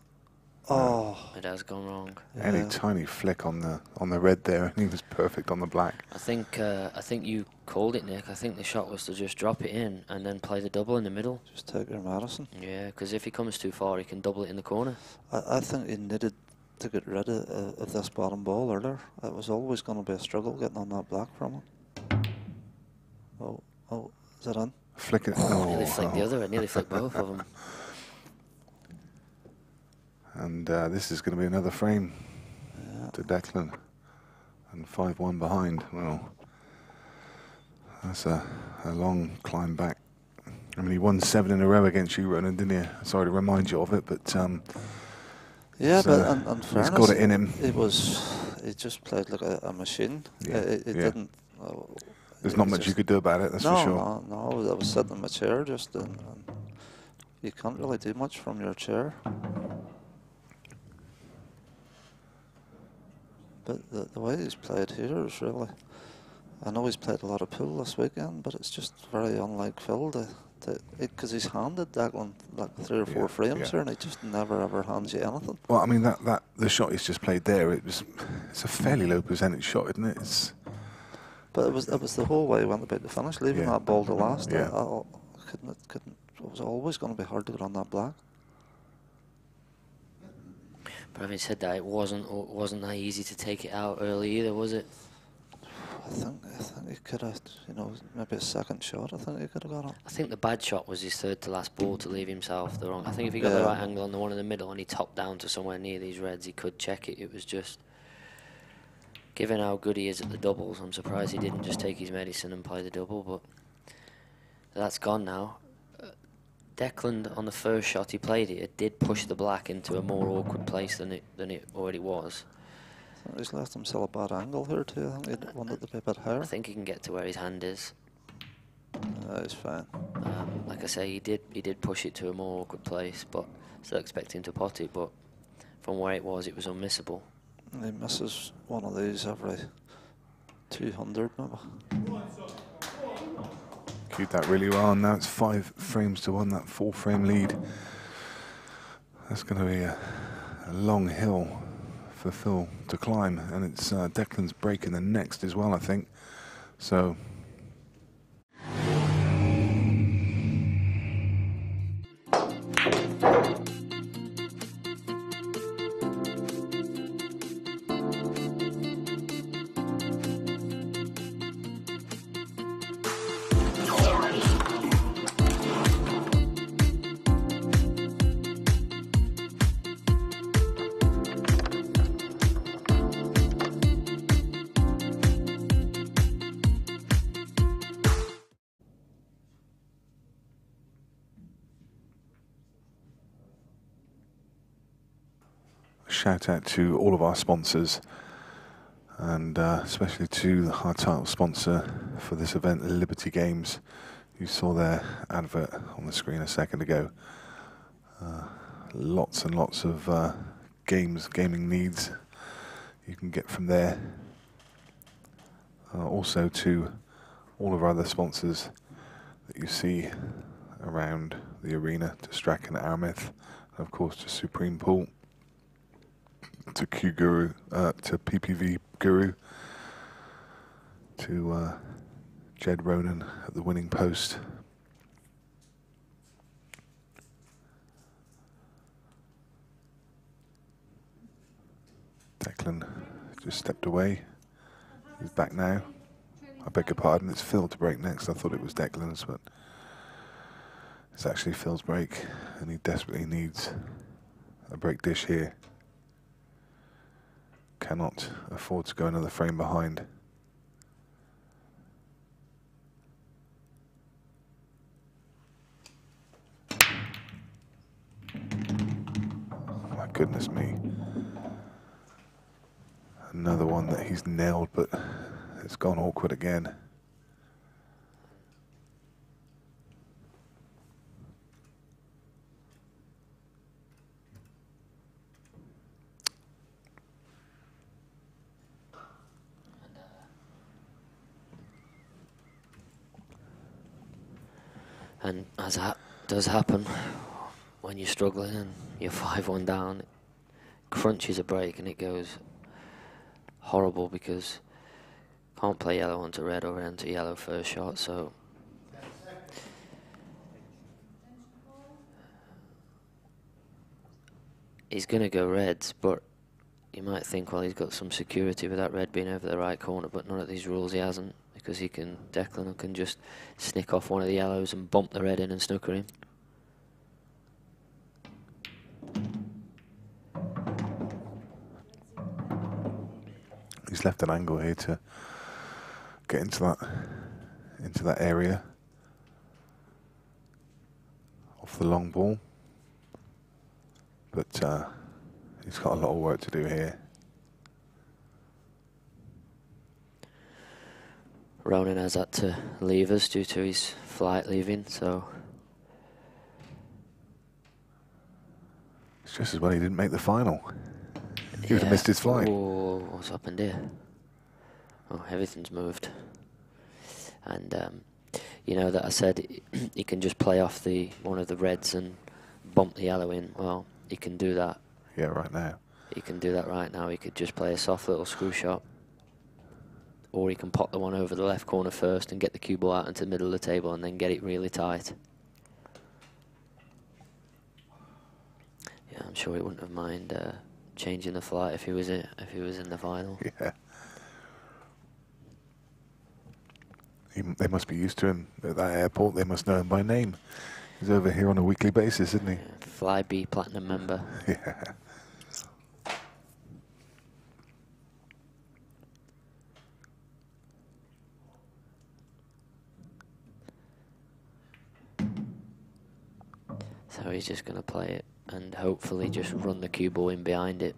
Oh, It has gone wrong. Any tiny flick on the red there, and he was perfect on the black. I think you called it, Nick. I think the shot was to just drop it in and then play the double in the middle. Just take your medicine. Yeah, because if he comes too far, he can double it in the corner. I think he needed to get rid of this bottom ball earlier. It was always going to be a struggle getting on that black from him. Oh, is it in? Flick it. Nearly flicked the other. It nearly flicked both of them. And this is going to be another frame to Declan, and 5-1 behind. Well, that's a long climb back. I mean, he won 7 in a row against you, Ronan, didn't he? Sorry to remind you of it, but yeah, but in fairness, he's got it in him. He just played like a machine. Yeah, It didn't. There's not much you could do about it. That's for sure. No, I was sitting in my chair just, and you can't really do much from your chair. But the way he's played here is really. I know he's played a lot of pool this weekend, but it's just very unlike Phil because he's handed Declan like 3 or 4 frames here, and he just never ever hands you anything. Well, I mean that the shot he's just played there, it's a fairly low percentage shot, isn't it? But it was the whole way he went about the finish, leaving that ball to last. Yeah. It was always going to be hard to get on that black. But having said that, it wasn't that easy to take it out early either, was it? I think he could have, maybe a second shot. I think he could have got on. I think the bad shot was his third to last ball to leave himself the wrong. I think if he got the right angle on the one in the middle and he topped down to somewhere near these reds, he could check it. It was just, given how good he is at the doubles, I'm surprised he didn't just take his medicine and play the double. But that's gone now. Declan, on the first shot he played it did push the black into a more awkward place than it already was. I think he's left himself a bad angle here too. I think he wanted to be a bit higher. I think he can get to where his hand is. He's fine. Like I say, he did push it to a more awkward place, but still expecting to pot it. But from where it was unmissable. He misses one of these every 200 maybe. Cued that really well, and now it's 5 frames to 1, that 4-frame lead. That's going to be a long hill for Phil to climb, and it's Declan's breaking the next as well, I think. So shout out to all of our sponsors, and especially to our title sponsor for this event, Liberty Games. You saw their advert on the screen a second ago. Lots and lots of gaming needs you can get from there. Also to all of our other sponsors that you see around the arena, to Strachan Aramith, and of course to Supreme Pool, to Q Guru, to PPV Guru, to Jed Ronan at the winning post. Declan just stepped away. He's back now. I beg your pardon, it's Phil to break next. I thought it was Declan's, but it's actually Phil's break, and he desperately needs a break dish here. Cannot afford to go another frame behind. My goodness me. Another one that he's nailed, but it's gone awkward again. And as that does happen, when you're struggling and you're 5-1 down, it crunches a break and it goes horrible, because can't play yellow onto red or red onto yellow first shot, so he's going to go reds, but you might think, well, he's got some security with that red being over the right corner, but none of these rules he hasn't, because Declan can just snick off one of the yellows and bump the red in and snooker him. He's left an angle here to get into that area off the long ball, but he's got a lot of work to do here. Ronan has had to leave us due to his flight leaving, so It's just as well he didn't make the final. He would have missed his flight. Oh, what's happened here? Oh, everything's moved. And you know that I said he can just play off one of the reds and bump the yellow in. Well, he can do that. Yeah, right now. He can do that right now. He could just play a soft little screw shot, or he can pop the one over the left corner first and get the cue ball out into the middle of the table and then get it really tight. Yeah, I'm sure he wouldn't have mind changing the flight if he was in the final. Yeah. They must be used to him at that airport. They must know him by name. He's over here on a weekly basis, isn't he? Yeah, Fly B Platinum member. Yeah. So he's just going to play it and hopefully just run the cue ball in behind it.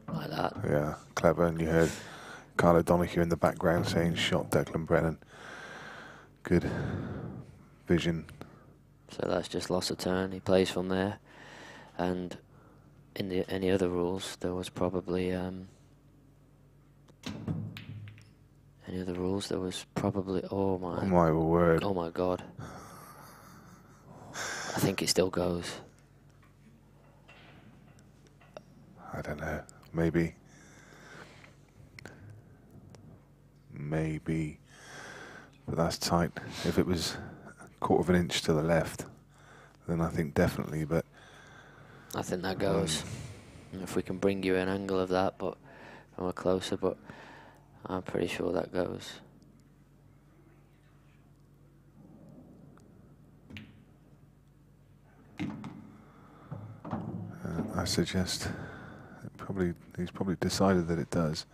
Like that. Yeah, clever. And you heard Carlo Donahue in the background saying, shot Declan Brennan. Good vision. So that's just lost a turn. He plays from there. And in any other rules, there was probably any other rules. There was probably oh my word! Oh my God! I think it still goes. I don't know. Maybe. But that's tight. If it was a quarter of an inch to the left, then I think definitely. But I think that goes. If we can bring you an angle of that, but from a closer, but I'm pretty sure that goes. I suggest he's probably decided that it does.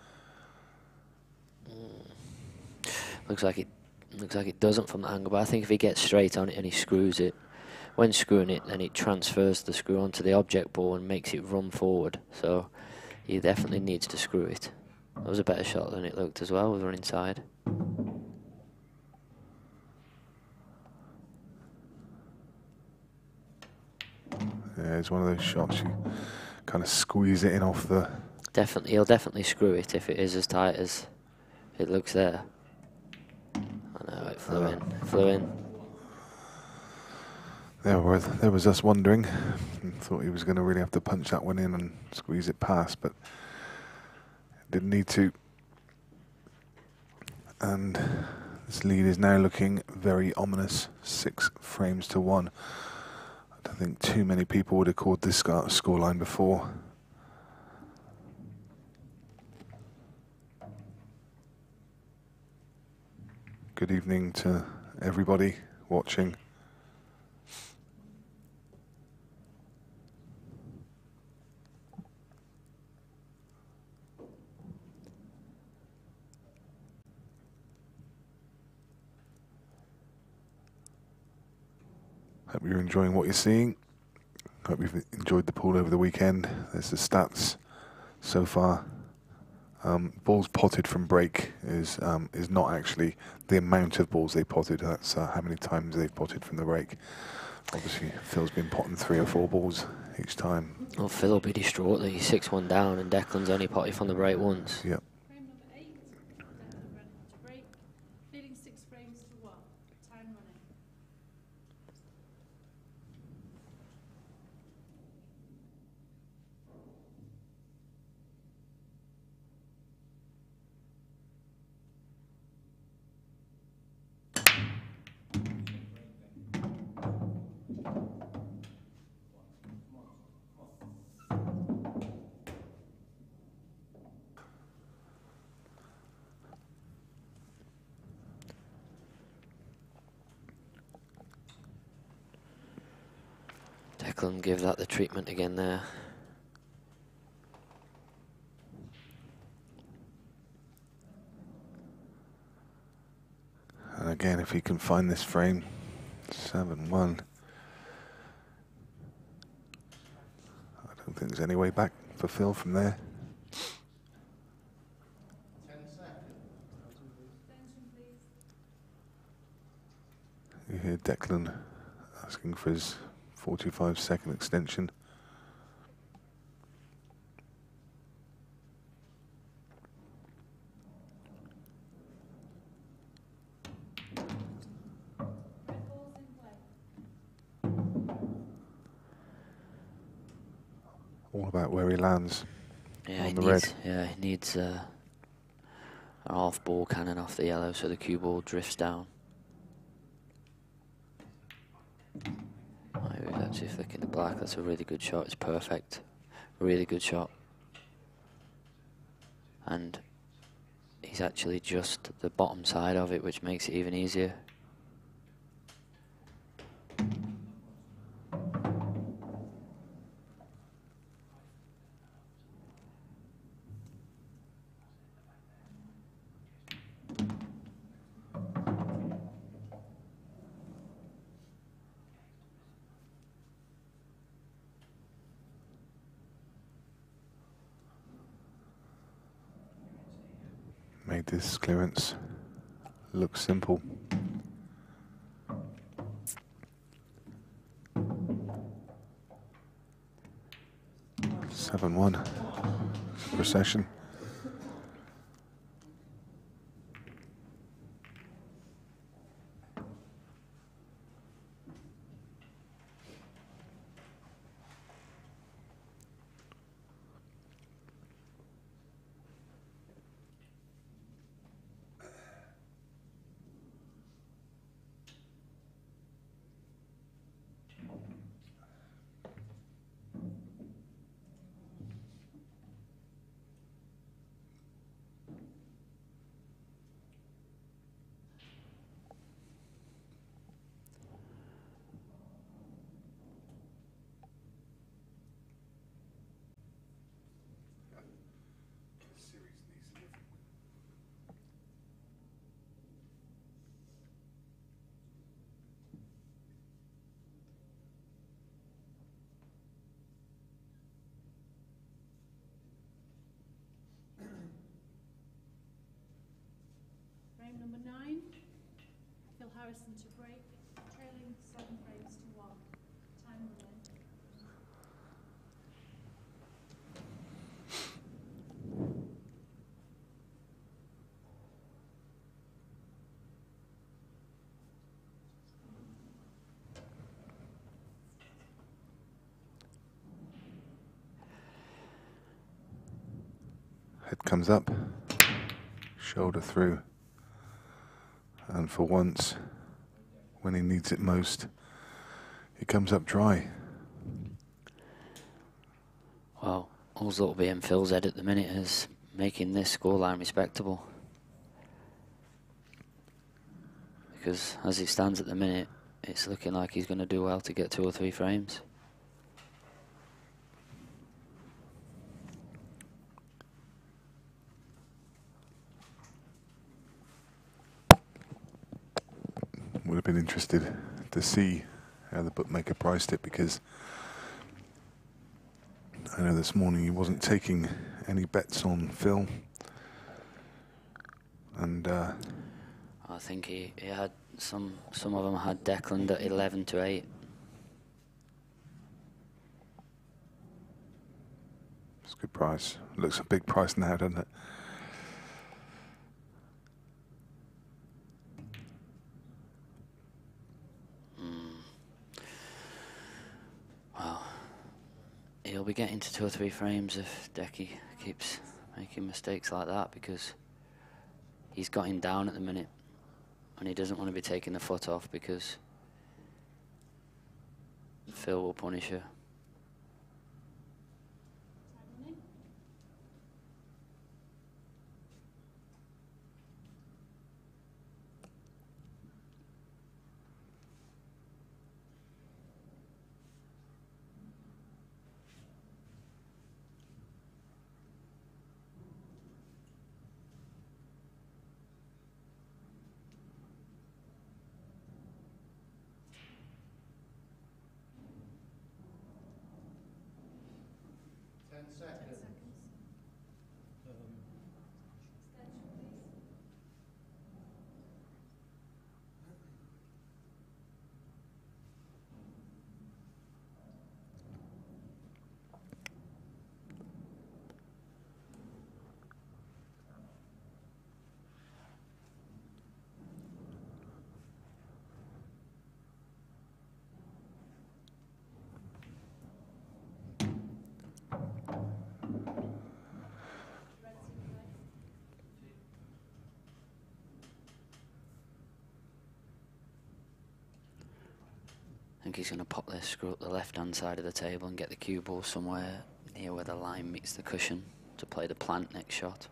Looks like it doesn't from the angle, but I think if he gets straight on it and he screws it, when screwing it, then it transfers the screw onto the object ball and makes it run forward. So he definitely needs to screw it. That was a better shot than it looked as well with her inside. Yeah, it's one of those shots you kind of squeeze it in off the... Definitely, he'll definitely screw it if it is as tight as it looks there. I know, it flew in. There was us wondering. Thought he was going to really have to punch that one in and squeeze it past, but didn't need to. And this lead is now looking very ominous, 6 frames to 1. I don't think too many people would have called this scoreline before. Good evening to everybody watching. Hope you're enjoying what you're seeing. Hope you've enjoyed the pool over the weekend. There's the stats so far. Balls potted from break is not actually the amount of balls they potted. That's how many times they've potted from the break. Obviously, Phil's been potting 3 or 4 balls each time. Well, Phil will be distraught that he's 6-1 down and Declan's only potted from the break once. Yep. Frame number 8, Declan Brennan to break, leading 6 frames to 1. Time running. Declan give that the treatment again there. And again, if he can find this frame, 7-1. I don't think there's any way back for Phil from there. You hear Declan asking for his 45-second extension. All about where he lands on the red. Yeah, he needs an half ball cannon off the yellow so the cue ball drifts down. Oh, he was actually flicking the black. That's a really good shot. It's perfect. Really good shot. And he's actually just the bottom side of it, which makes it even easier. Made this clearance look simple. Seven one. Procession. Harrison to break, trailing 7 frames to 1. Time running. Head comes up, shoulder through, and for once, when he needs it most, he comes up dry. Well, all that'll be in Phil's head at the minute is making this scoreline respectable. Because as it stands at the minute, it's looking like he's going to do well to get 2 or 3 frames. Would have been interested to see how the bookmaker priced it, because I know this morning he wasn't taking any bets on Phil, and I think he had some of them had Declan at 11 to 8. it's a good price. Looks a big price now, doesn't it? Well, he'll be getting to 2 or 3 frames if Decky keeps making mistakes like that, because he's got him down at the minute and he doesn't want to be taking the foot off, because Phil will punish her. Time running. I think he's going to pop this screw up the left-hand side of the table and get the cue ball somewhere near where the line meets the cushion to play the plant next shot.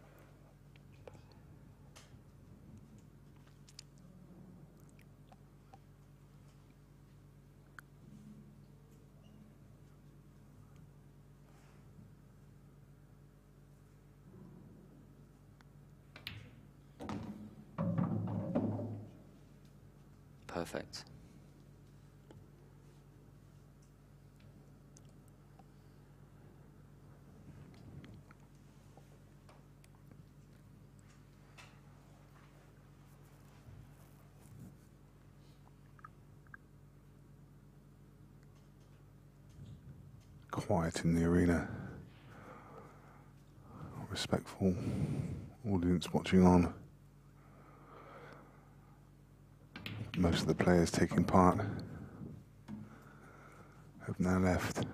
Perfect. Quiet in the arena. Respectful audience watching on. Most of the players taking part have now left.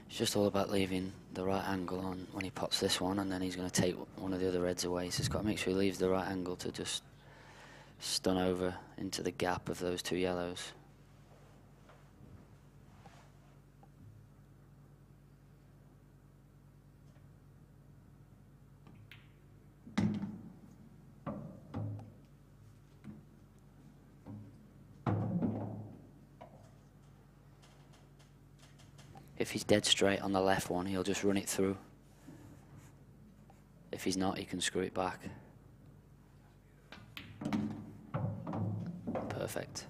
It's just all about leaving the right angle on when he pops this one, and then he's going to take one of the other reds away. So he's got to make sure he leaves the right angle to just stun over into the gap of those 2 yellows. If he's dead straight on the left one, he'll just run it through. If he's not, he can screw it back. Perfect.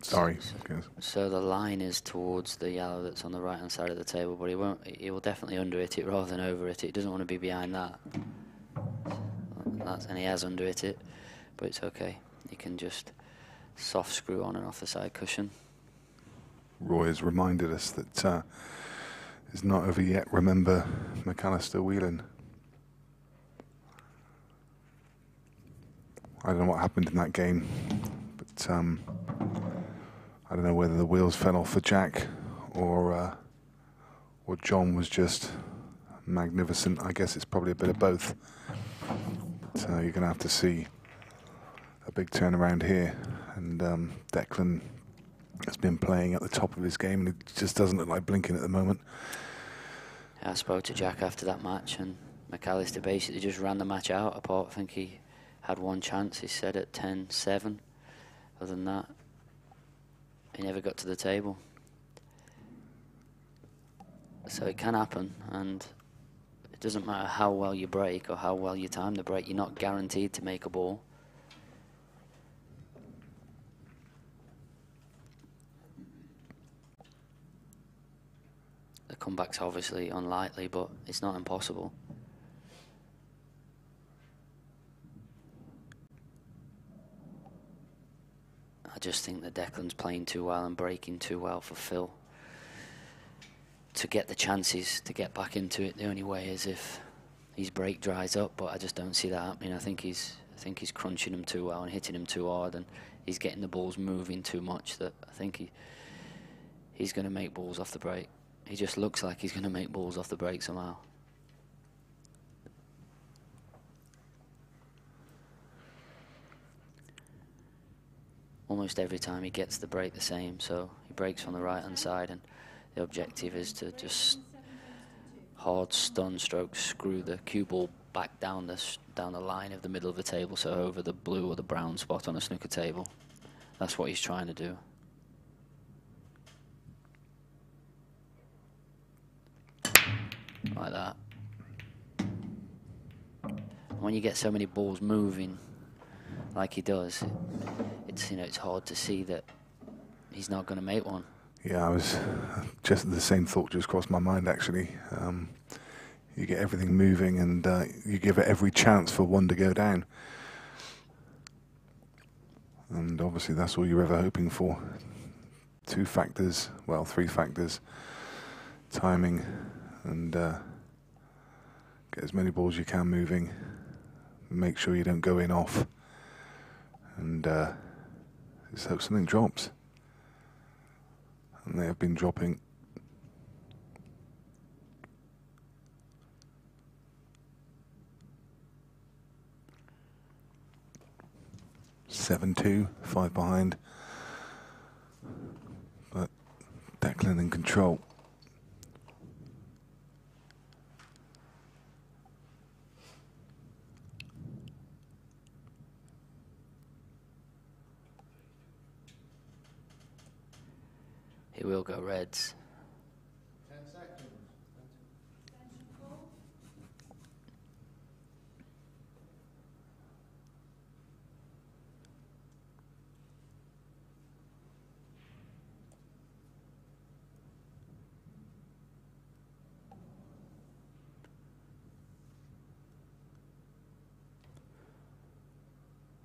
Sorry. So the line is towards the yellow that's on the right hand side of the table, but he will definitely under hit it rather than over hit it. He doesn't want to be behind that. And he has under hit it, but it's okay. He can just soft screw on and off the side cushion. Roy has reminded us that it's not over yet. Remember McAllister Whelan. I don't know what happened in that game, but I don't know whether the wheels fell off for Jack or John was just magnificent. I guess it's probably a bit of both. But you're going to have to see a big turnaround here. And Declan has been playing at the top of his game, and it just doesn't look like blinking at the moment. I spoke to Jack after that match, and McAllister basically just ran the match out apart. I think he had one chance, he said, at 10-7. Other than that, he never got to the table. So it can happen, and it doesn't matter how well you break or how well you time the break, you're not guaranteed to make a ball. The comeback's obviously unlikely, but it's not impossible. I just think that Declan's playing too well and breaking too well for Phil to get the chances to get back into it. The only way is if his break dries up, but I just don't see that happening. I think he's crunching him too well and hitting him too hard, and he's getting the balls moving too much that I think he's going to make balls off the break. He just looks like he's going to make balls off the break somehow. Almost every time he gets the break the same, so he breaks from the right hand side, and the objective is to just hard stun stroke screw the cue ball back down the line of the middle of the table, so over the blue or the brown spot on a snooker table. That's what he's trying to do. Like that. When you get so many balls moving like he does, it's hard to see that he's not going to make one. Yeah, I was just the same thought just crossed my mind actually. You get everything moving, and you give it every chance for one to go down, and obviously that's all you're ever hoping for. Three factors: timing, and get as many balls you can moving. Make sure you don't go in off, and just hope something drops. And they have been dropping. (7-2), 5 behind, but Declan in control. He will go reds. 10 seconds.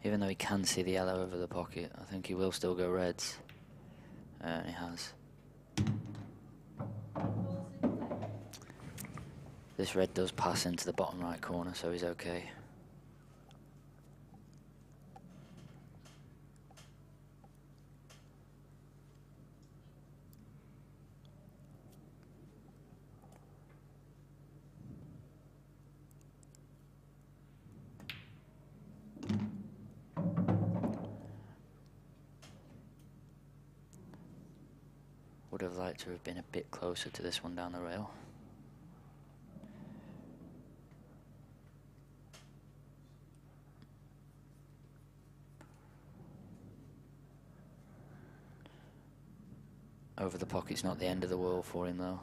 Even though he can see the yellow over the pocket, I think he will still go reds. And he has. This red does pass into the bottom right corner, so he's okay. Would have liked to have been a bit closer to this one down the rail. Over the pocket's not the end of the world for him though.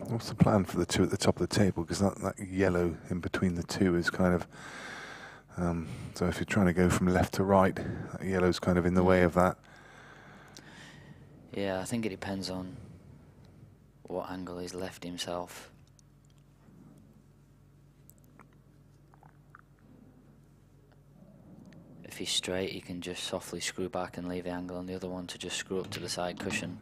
What's the plan for the two at the top of the table? Because that yellow in between the two is kind of So if you're trying to go from left to right, that yellow's kind of in the way of that. Yeah, I think it depends on what angle he's left himself. If he's straight, he can just softly screw back and leave the angle on the other one to just screw up to the side cushion.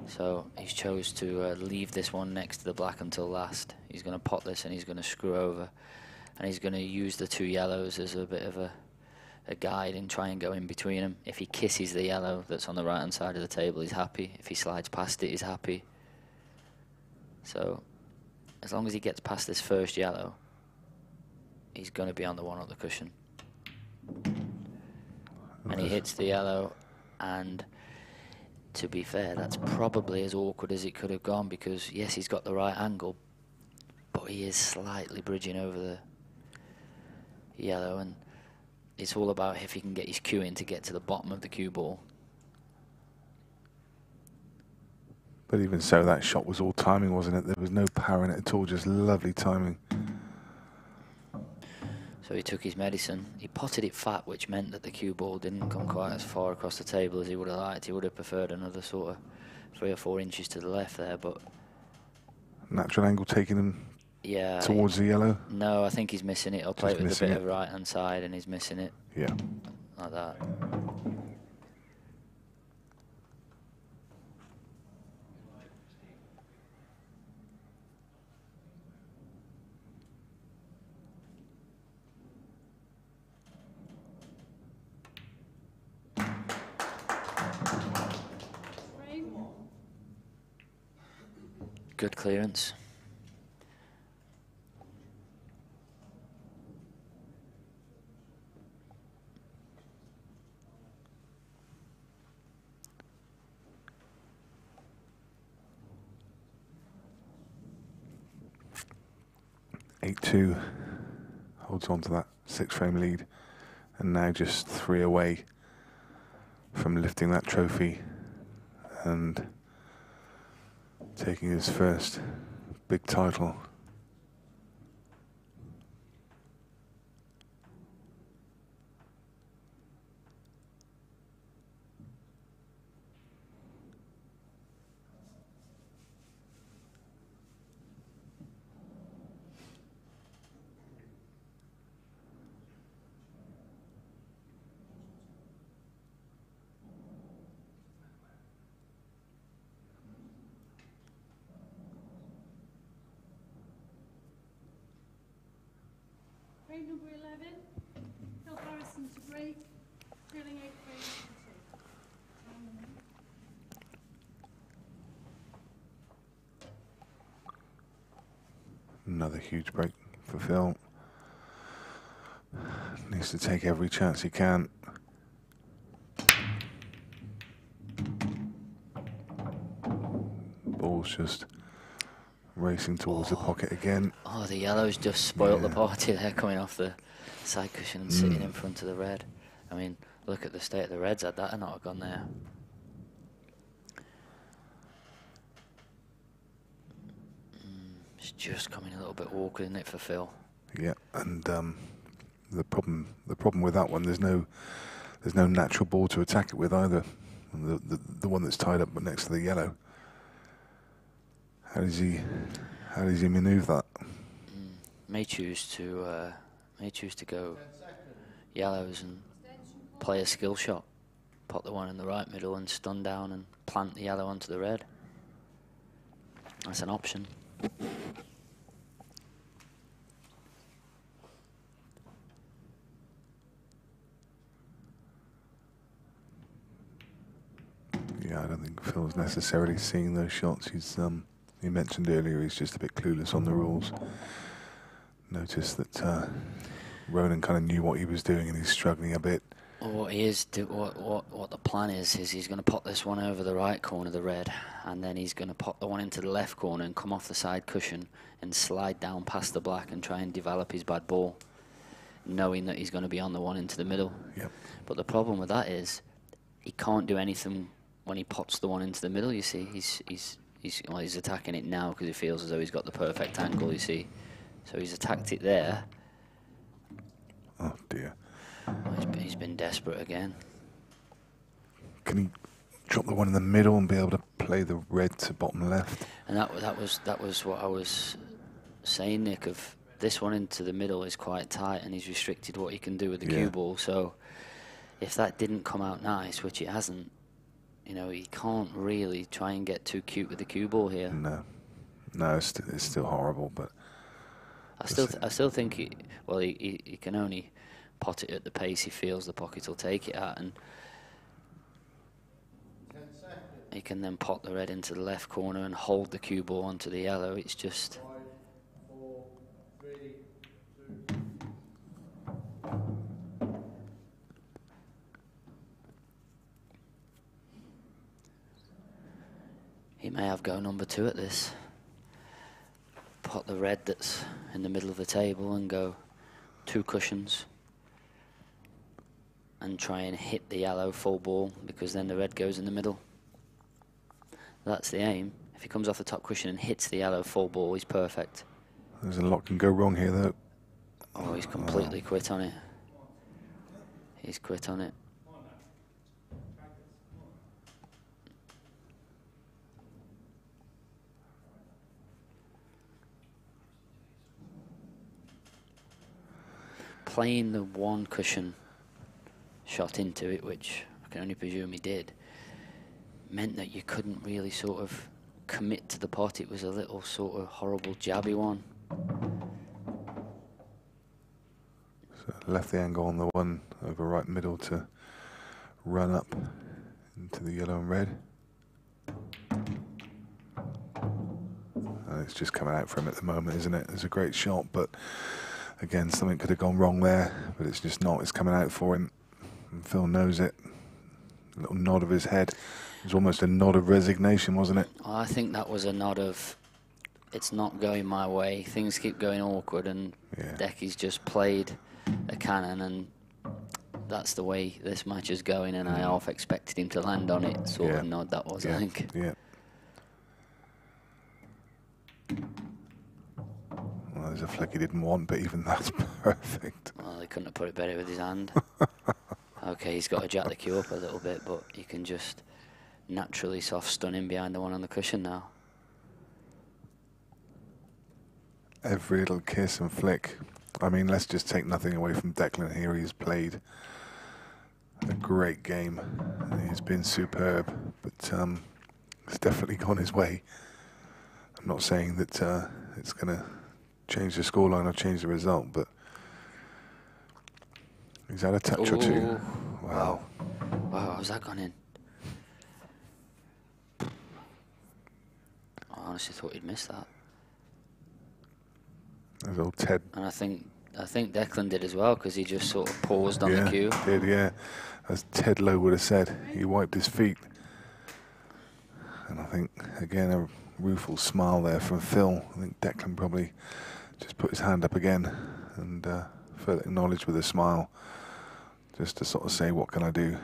So he's chose to leave this one next to the black until last. He's going to pot this and he's going to screw over. And he's going to use the two yellows as a bit of a guide and try and go in between them. If he kisses the yellow that's on the right hand side of the table, he's happy. If he slides past it, he's happy. So as long as he gets past this first yellow, he's going to be on the one on the cushion. And he hits the yellow, and to be fair, that's probably as awkward as it could have gone, because yes, he's got the right angle, but he is slightly bridging over the yellow, and it's all about if he can get his cue in to get to the bottom of the cue ball. But even so, that shot was all timing, wasn't it? There was no power in it at all, just lovely timing. So he took his medicine. He potted it fat, which meant that the cue ball didn't come quite as far across the table as he would have liked. He would have preferred another sort of 3 or 4 inches to the left there, but... Natural angle taking him towards the yellow? No, I think he's missing it. I'll play it with a bit of right-hand side, and he's missing it. Yeah. Like that. Good clearance. Eight-2 holds on to that 6-frame lead, and now just 3 away from lifting that trophy and taking his first big title. Frame number 11, Phil Harrison to break, trailing 8 frames to 2. Another huge break for Phil. Needs to take every chance he can. Ball's just racing towards the pocket again. Oh, the yellow's just spoilt the party there, coming off the side cushion and sitting in front of the red. I mean, look at the state of the reds. Had that not have gone there. It's just coming a little bit awkward, isn't it, for Phil? Yeah, and the problem with that one, there's no natural ball to attack it with either. The one that's tied up next to the yellow. How does he manoeuvre that? May choose to go yellows and play a skill shot, pot the one in the right middle and stun down and plant the yellow onto the red. That's an option. Yeah, I don't think Phil's necessarily seeing those shots. He's you mentioned earlier he's just a bit clueless on the rules. Noticed that Ronan kind of knew what he was doing and he's struggling a bit. Well, what he is, what the plan is he's going to pot this one over the right corner of the red, and then he's going to pot the one into the left corner and come off the side cushion and slide down past the black and try and develop his bad ball, knowing that he's going to be on the one into the middle. Yep. But the problem with that is he can't do anything when he pots the one into the middle. You see, he's attacking it now because he feels as though he's got the perfect angle. You see, so he's attacked it there. Oh dear. He's been desperate again. Can he drop the one in the middle and be able to play the red to bottom left? And that was what I was saying, Nick. Of this one into the middle is quite tight, and he's restricted what he can do with the cue ball. So if that didn't come out nice, which it hasn't, you know, he can't really try and get too cute with the cue ball here. No, it's still horrible, but I still think he can only pot it at the pace he feels the pocket will take it at, and he can then pot the red into the left corner and hold the cue ball onto the yellow. It's just... 5, 4, 3, 2. He may have go number 2 at this. Pot the red that's in the middle of the table and go 2 cushions and try and hit the yellow full ball, because then the red goes in the middle. That's the aim. If he comes off the top cushion and hits the yellow full ball, he's perfect. there's a lot can go wrong here, though. Oh, he's completely quit on it. He's quit on it. Playing the 1 cushion shot into it, which I can only presume he did, meant that you couldn't really sort of commit to the pot. It was a little sort of horrible jabby one. So left the angle on the one over right middle to run up into the yellow and red. And it's just coming out for him at the moment, isn't it? It's a great shot, but again, something could have gone wrong there, but it's just not. It's coming out for him, and Phil knows it. A little nod of his head. It was almost a nod of resignation, wasn't it? Well, I think that was a nod of, it's not going my way, things keep going awkward, and Decky's just played a cannon, and that's the way this match is going, and I half expected him to land on it, sort of nod that was, I think. Yeah. Well, there's a flick he didn't want, but even that's perfect. Well, he couldn't have put it better with his hand. Okay, he's got to jack the cue up a little bit, but you can just naturally soft stun him behind the one on the cushion now. Every little kiss and flick. I mean, let's just take nothing away from Declan here. He's played a great game. He's been superb, but it's definitely gone his way. I'm not saying that it's going to change the scoreline or change the result, but he's had a touch or two. Wow. Wow, how's that gone in? I honestly thought he'd missed that. There's old Ted. And I think Declan did as well, because he just sort of paused on the cue. Did, yeah. As Ted Lowe would have said, he wiped his feet. And I think, again, a rueful smile there from Phil. I think Declan probably just put his hand up again and further acknowledged with a smile, just to sort of say, what can I do?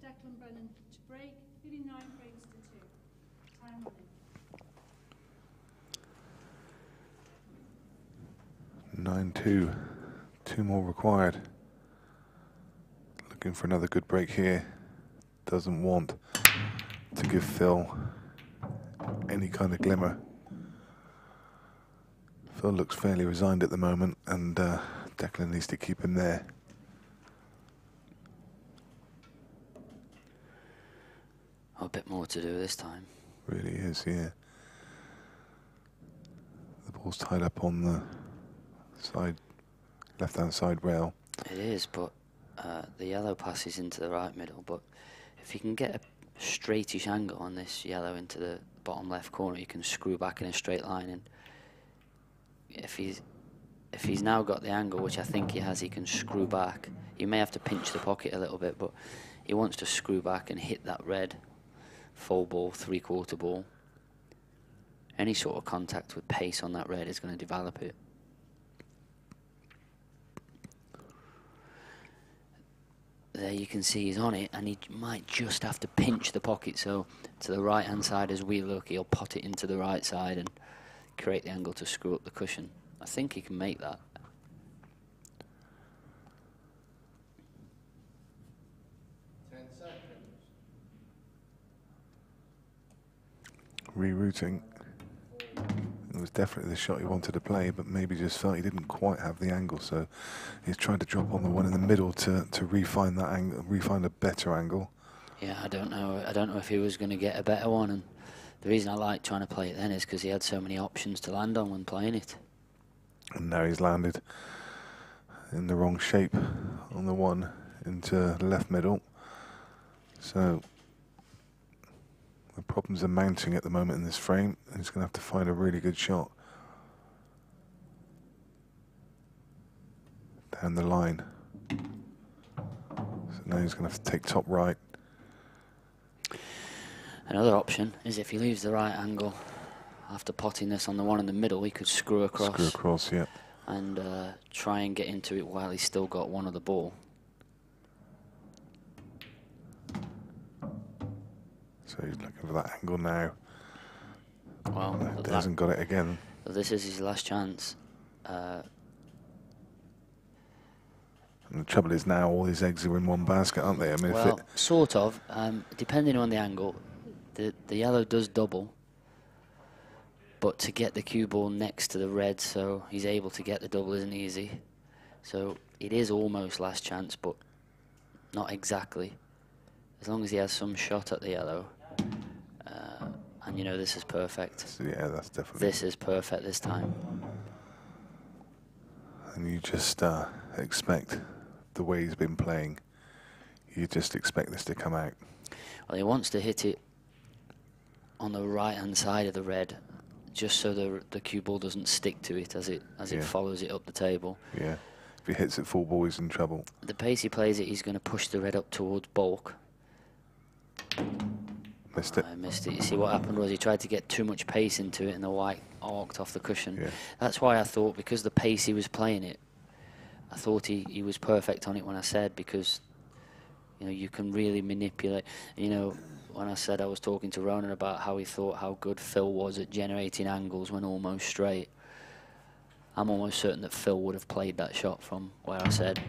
Declan Brennan to break, leading 9 frames to 2. Time running. 9-2. 2 more required. Looking for another good break here. Doesn't want to give Phil any kind of glimmer. Phil looks fairly resigned at the moment, and Declan needs to keep him there. A bit more to do this time. Really is, yeah. The ball's tied up on the side, left-hand side rail. It is, but the yellow passes into the right middle. But if you can get a straightish angle on this yellow into the bottom left corner, you can screw back in a straight line. And if he's now got the angle, which I think he has, he can screw back. He may have to pinch the pocket a little bit, but he wants to screw back and hit that red full ball, 3/4 ball. Any sort of contact with pace on that red is going to develop it. There you can see he's on it, and he might just have to pinch the pocket. So to the right hand side as we look, he'll pot it into the right side and create the angle to screw up the cushion. I think he can make that. Rerouting. It was definitely the shot he wanted to play, but maybe just felt he didn't quite have the angle, so he's trying to drop on the one in the middle to refine that angle, refine a better angle. Yeah, I don't know if he was going to get a better one, and the reason I like trying to play it then is because he had so many options to land on when playing it. And now he's landed in the wrong shape on the one into left middle. So the problems are mounting at the moment in this frame, and he's going to have to find a really good shot down the line. So now he's going to have to take top right. Another option is if he leaves the right angle after potting this on the one in the middle, he could screw across. Screw across, yeah. And try and get into it while he's still got one of the ball. So he's looking for that angle now. Well, He hasn't got it again. This is his last chance. And the trouble is now all his eggs are in one basket, aren't they? I mean, well, sort of. Depending on the angle, the yellow does double. But to get the cue ball next to the red, so he's able to get the double, isn't easy. So it is almost last chance, but not exactly. As long as he has some shot at the yellow. And you know, this is perfect. yeah, that's definitely. This is perfect this time. And you just expect the way he's been playing, you just expect this to come out. Well, he wants to hit it on the right-hand side of the red, just so the cue ball doesn't stick to it as it follows it up the table. Yeah, if he hits it full ball, he's in trouble. The pace he plays it, he's going to push the red up towards bulk. Missed it. I missed it. You see what happened was he tried to get too much pace into it, and the white arced off the cushion. Yeah. That's why I thought, because the pace he was playing it, I thought he was perfect on it when I said, because you know you can really manipulate. You know, when I said I was talking to Ronan about how he thought how good Phil was at generating angles when almost straight, I'm almost certain that Phil would have played that shot from where I said.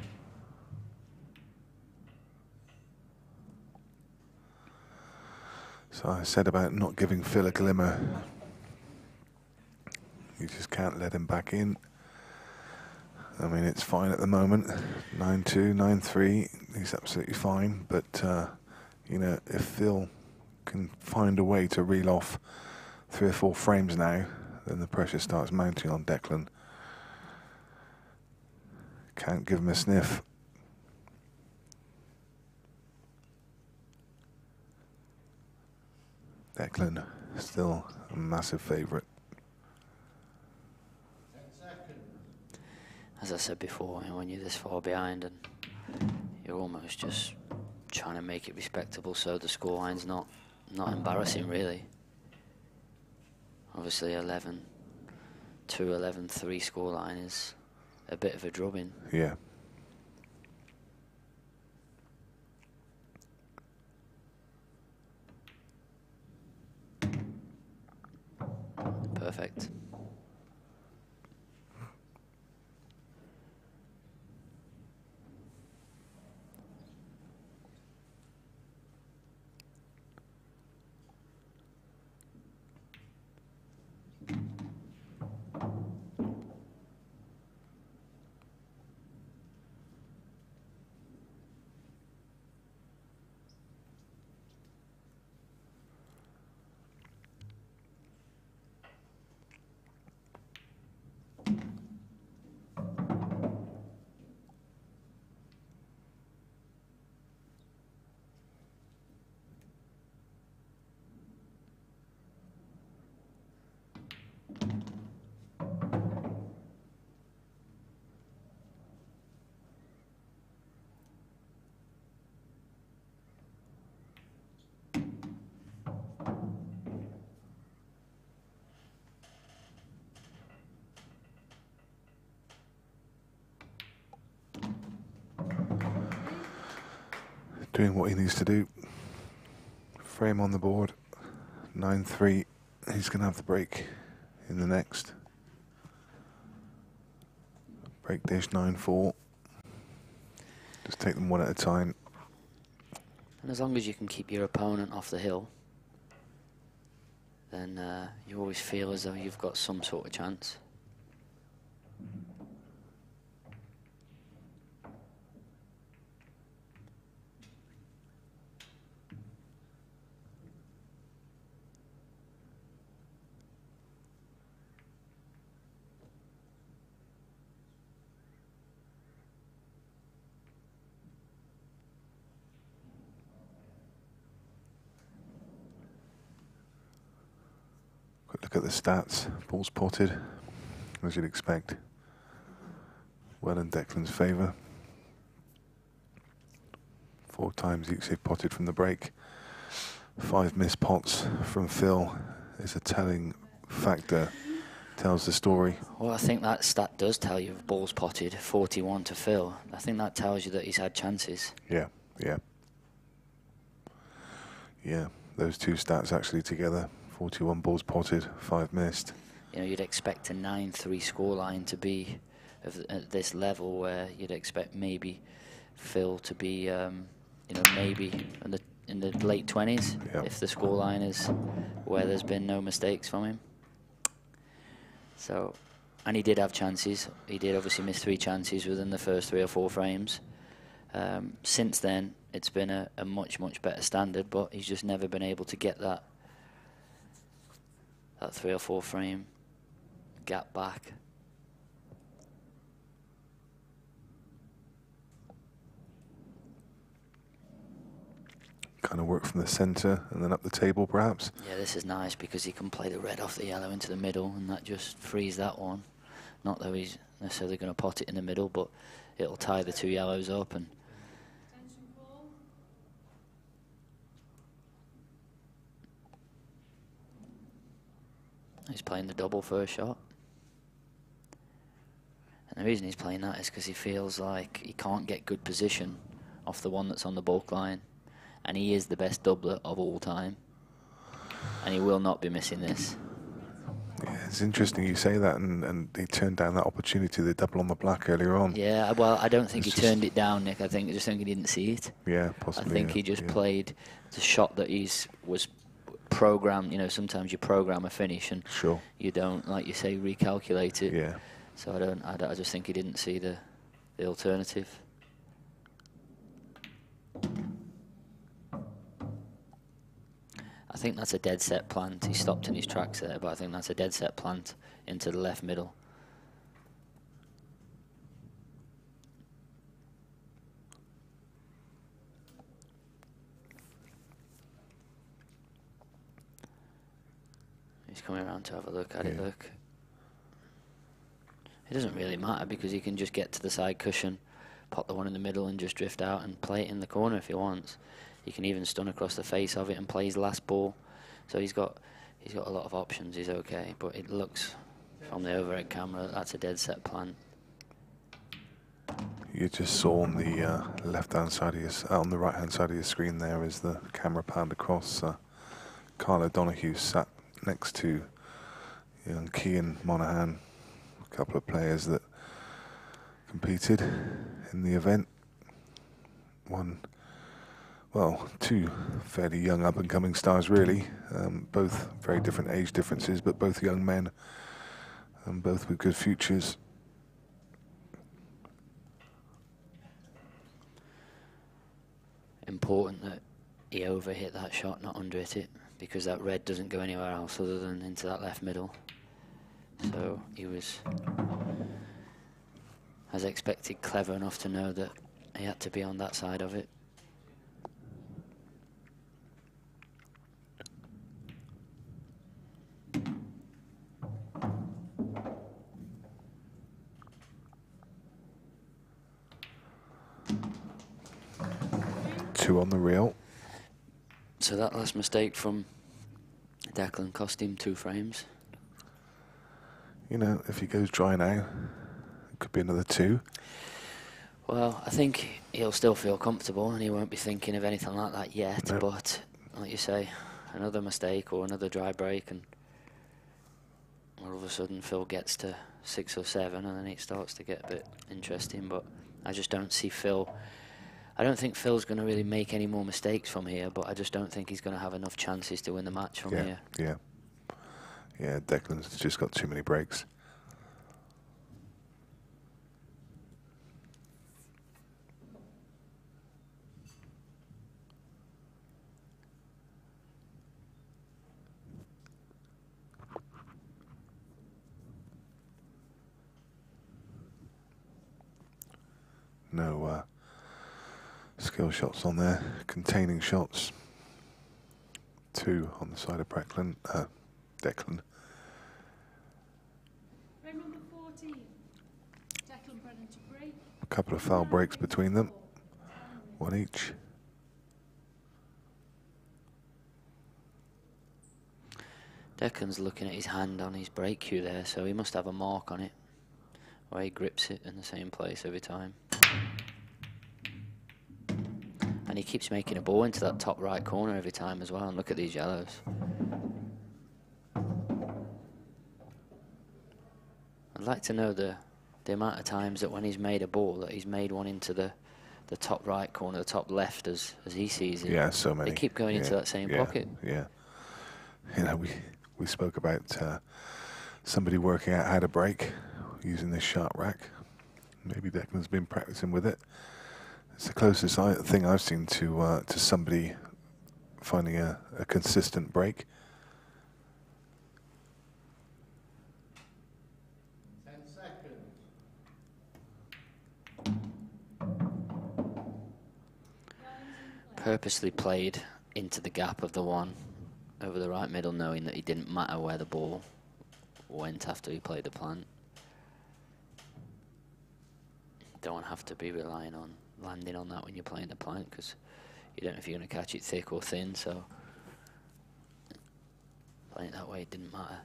So I said about not giving Phil a glimmer. You just can't let him back in. I mean, it's fine at the moment. 9-2, 9-3, he's absolutely fine. But, you know, if Phil can find a way to reel off 3 or 4 frames now, then the pressure starts mounting on Declan. Can't give him a sniff. Declan, still a massive favourite. As I said before, when you're this far behind and you're almost just trying to make it respectable so the scoreline's not embarrassing, really. Obviously 11-2, 11-3 scoreline is a bit of a drubbing. Yeah. perfect. Doing what he needs to do. Frame on the board. 9-3. He's going to have the break in the next. Break dish 9-4. Just take them one at a time. And as long as you can keep your opponent off the hill, then you always feel as though you've got some sort of chance. Quick look at the stats. Balls potted, as you'd expect. Well in Declan's favour. 4 times each they've potted from the break. 5 missed pots from Phil is a telling factor. Tells the story. Well, I think that stat does tell you balls potted, 41 to Phil. I think that tells you that he's had chances. Yeah, yeah. Yeah, those two stats actually together. 41 balls potted, 5 missed. You know, you'd expect a 9-3 scoreline to be at this level, where you'd expect maybe Phil to be, you know, maybe in the late 20s, yep. if the scoreline is where there's been no mistakes from him. So, and he did have chances. He did obviously miss 3 chances within the first 3 or 4 frames. Since then, it's been a much, much better standard, but he's just never been able to get that 3 or 4 frame gap back. Kind of work from the centre and then up the table, perhaps. Yeah, this is nice because he can play the red off the yellow into the middle, and that just frees that one. Not that he's necessarily going to pot it in the middle, but it'll tie the 2 yellows up. And he's playing the double first shot. And the reason he's playing that is because he feels like he can't get good position off the one that's on the bulk line. And he is the best doubler of all time. And he will not be missing this. Yeah, it's interesting you say that, and he turned down that opportunity, the double on the black earlier on. Yeah, well, I don't think It's he turned it down, Nick. I just think he didn't see it. Yeah, possibly. I think yeah, he just yeah. played the shot that was programmed. You know, sometimes you program a finish and Sure. you don't, like you say, recalculate it. Yeah. So I just think he didn't see the alternative. I think that's a dead set plant. He stopped in his tracks there, but I think that's a dead set plant into the left middle. He's coming around to have a look at it, look. It doesn't really matter because he can just get to the side cushion, pop the one in the middle and just drift out and play it in the corner if he wants. He can even stun across the face of it and play his last ball. So he's got a lot of options. He's okay, but it looks from the overhead camera that's a dead set plan. You just saw on the left-hand side of your, on the right-hand side of your screen there, as the camera panned across, Carl O'Donoghue sat next to young Kean Monaghan, a couple of players that competed in the event. Two fairly young up-and-coming stars, really. Both very different age differences, but both young men, and both with good futures. Important that he overhit that shot, not underhit it, because that red doesn't go anywhere else other than into that left middle. So he was, as expected, clever enough to know that he had to be on that side of it. Two on the reel. So that last mistake from Declan cost him 2 frames. You know, if he goes dry now, it could be another 2. Well, I think he'll still feel comfortable and he won't be thinking of anything like that yet. No. But, like you say, another mistake or another dry break and all of a sudden Phil gets to 6 or 7 and then it starts to get a bit interesting. But I just don't see Phil. I don't think Phil's going to really make any more mistakes from here, but I just don't think he's going to have enough chances to win the match from here. Yeah, Declan's just got too many breaks. No skill shots on there, containing shots. 2 on the side of Declan. Frame number 14. Declan Brennan to break. A couple of foul breaks between them, 1 each. Declan's looking at his hand on his break cue there, so he must have a mark on it where he grips it in the same place every time. And he keeps making a ball into that top right corner every time as well, and look at these yellows. I'd like to know the amount of times that when he's made a ball that he's made one into the top right corner, the top left as he sees it. Yeah, so many. They keep going into that same pocket. Yeah. You know, we spoke about somebody working out how to break using this shot rack. Maybe Declan's been practicing with it. It's the closest thing I've seen to somebody finding a consistent break. 10 seconds. Purposely played into the gap of the one over the right middle, knowing that it didn't matter where the ball went after he played the plant. Don't have to be relying on landing on that when you're playing the plant, because you don't know if you're going to catch it thick or thin, so playing it that way, it didn't matter.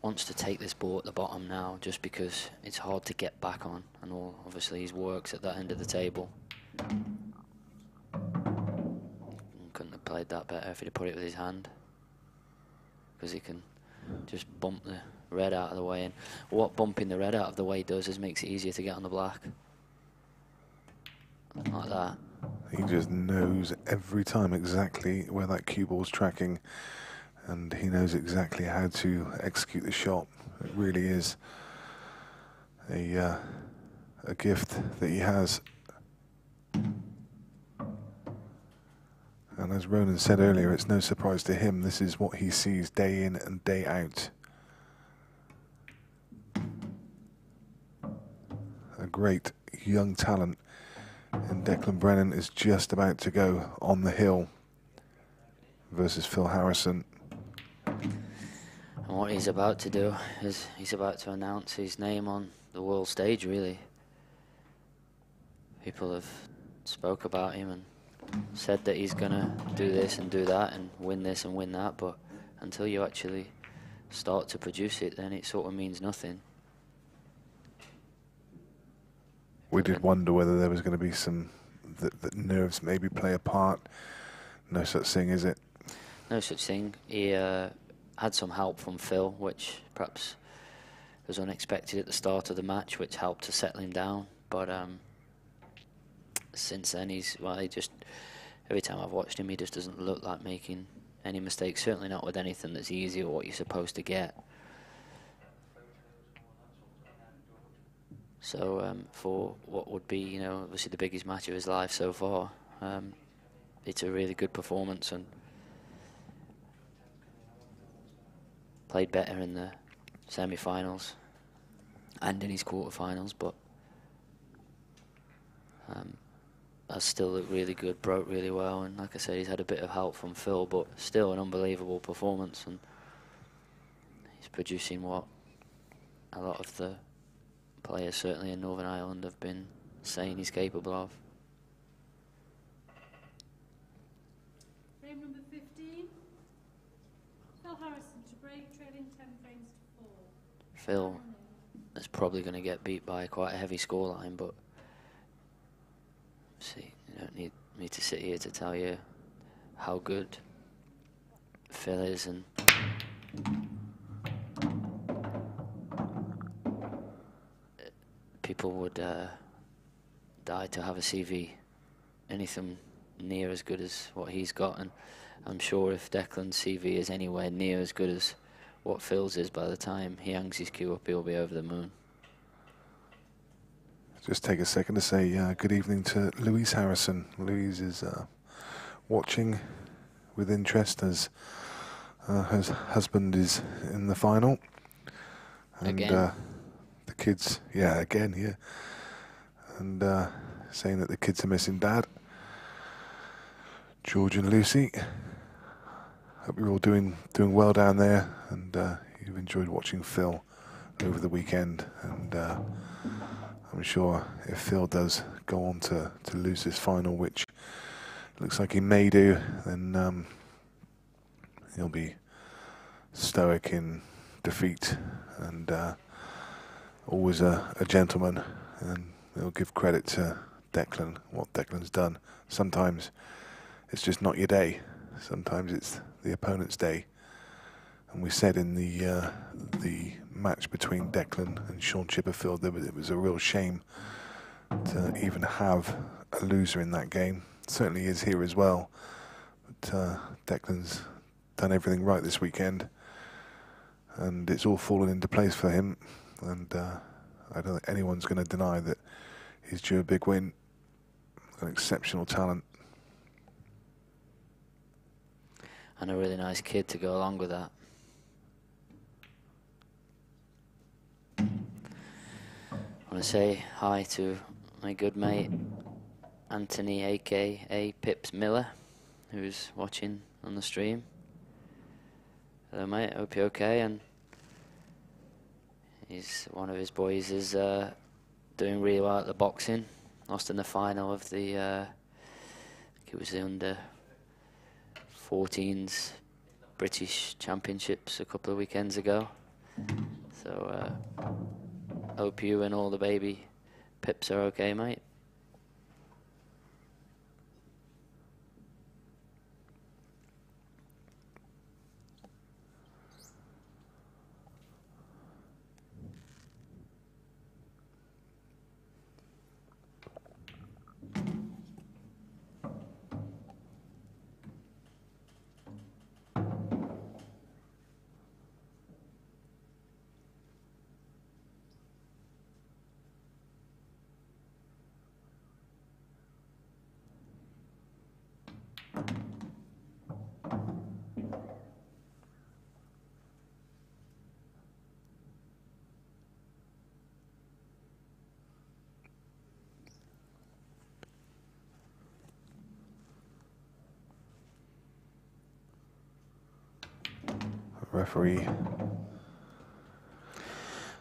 Wants to take this ball at the bottom now, just because it's hard to get back on, and obviously his work's at that end of the table. Couldn't have played that better if he'd have put it with his hand, because he can just bump the red out of the way, and what bumping the red out of the way does is makes it easier to get on the black. Like that. He just knows every time exactly where that cue ball's tracking, and he knows exactly how to execute the shot. It really is a gift that he has. And as Ronan said earlier, it's no surprise to him. This is what he sees day in and day out. A great young talent in Declan Brennan is just about to go on the hill versus Phil Harrison. And what he's about to do is he's about to announce his name on the world stage, really. People have spoke about him and said that he's going to do this and do that and win this and win that, but until you actually start to produce it, then it sort of means nothing. We did wonder whether there was going to be some that nerves maybe play a part. No such thing, is it? No such thing. He had some help from Phil, which perhaps was unexpected at the start of the match, which helped to settle him down. But since then, he just, every time I've watched him, he just doesn't look like making any mistakes. Certainly not with anything that's easy or what you're supposed to get. So for what would be, you know, obviously the biggest match of his life so far, it's a really good performance, and played better in the semi-finals and in his quarter-finals, but that's still looked really good, broke really well, and like I said, he's had a bit of help from Phil, but still an unbelievable performance, and he's producing what a lot of the players, certainly in Northern Ireland, have been saying he's capable of. Frame number 15. Phil Harrison to break, trailing 10 frames to 4. Phil is probably going to get beat by quite a heavy scoreline, but see, you don't need me to sit here to tell you how good Phil is, and people would die to have a CV anything near as good as what he's got, and I'm sure if Declan's CV is anywhere near as good as what Phil's is, by the time he hangs his cue up, he'll be over the moon. Just take a second to say good evening to Louise Harrison. Louise is watching with interest as her husband is in the final. And Again? the kids, again. And saying that the kids are missing Dad. George and Lucy. Hope you're all doing well down there, and you've enjoyed watching Phil over the weekend. And I'm sure if Phil does go on to lose this final, which looks like he may do, then he'll be stoic in defeat and always a gentleman, and he'll give credit to Declan, what Declan's done. Sometimes it's just not your day. Sometimes it's the opponent's day. And we said in the match between Declan and Sean Chipperfield that it was a real shame to even have a loser in that game. It certainly is here as well. But Declan's done everything right this weekend, and it's all fallen into place for him. And I don't think anyone's going to deny that he's due a big win. An exceptional talent. And a really nice kid to go along with that. I want to say hi to my good mate Anthony, aka Pips Miller, who's watching on the stream. Hello mate, hope you're okay. And one of his boys is doing really well at the boxing. Lost in the final of the I think it was the under 14s British Championships a couple of weekends ago. So hope you and all the baby Pips are okay, mate. Referee.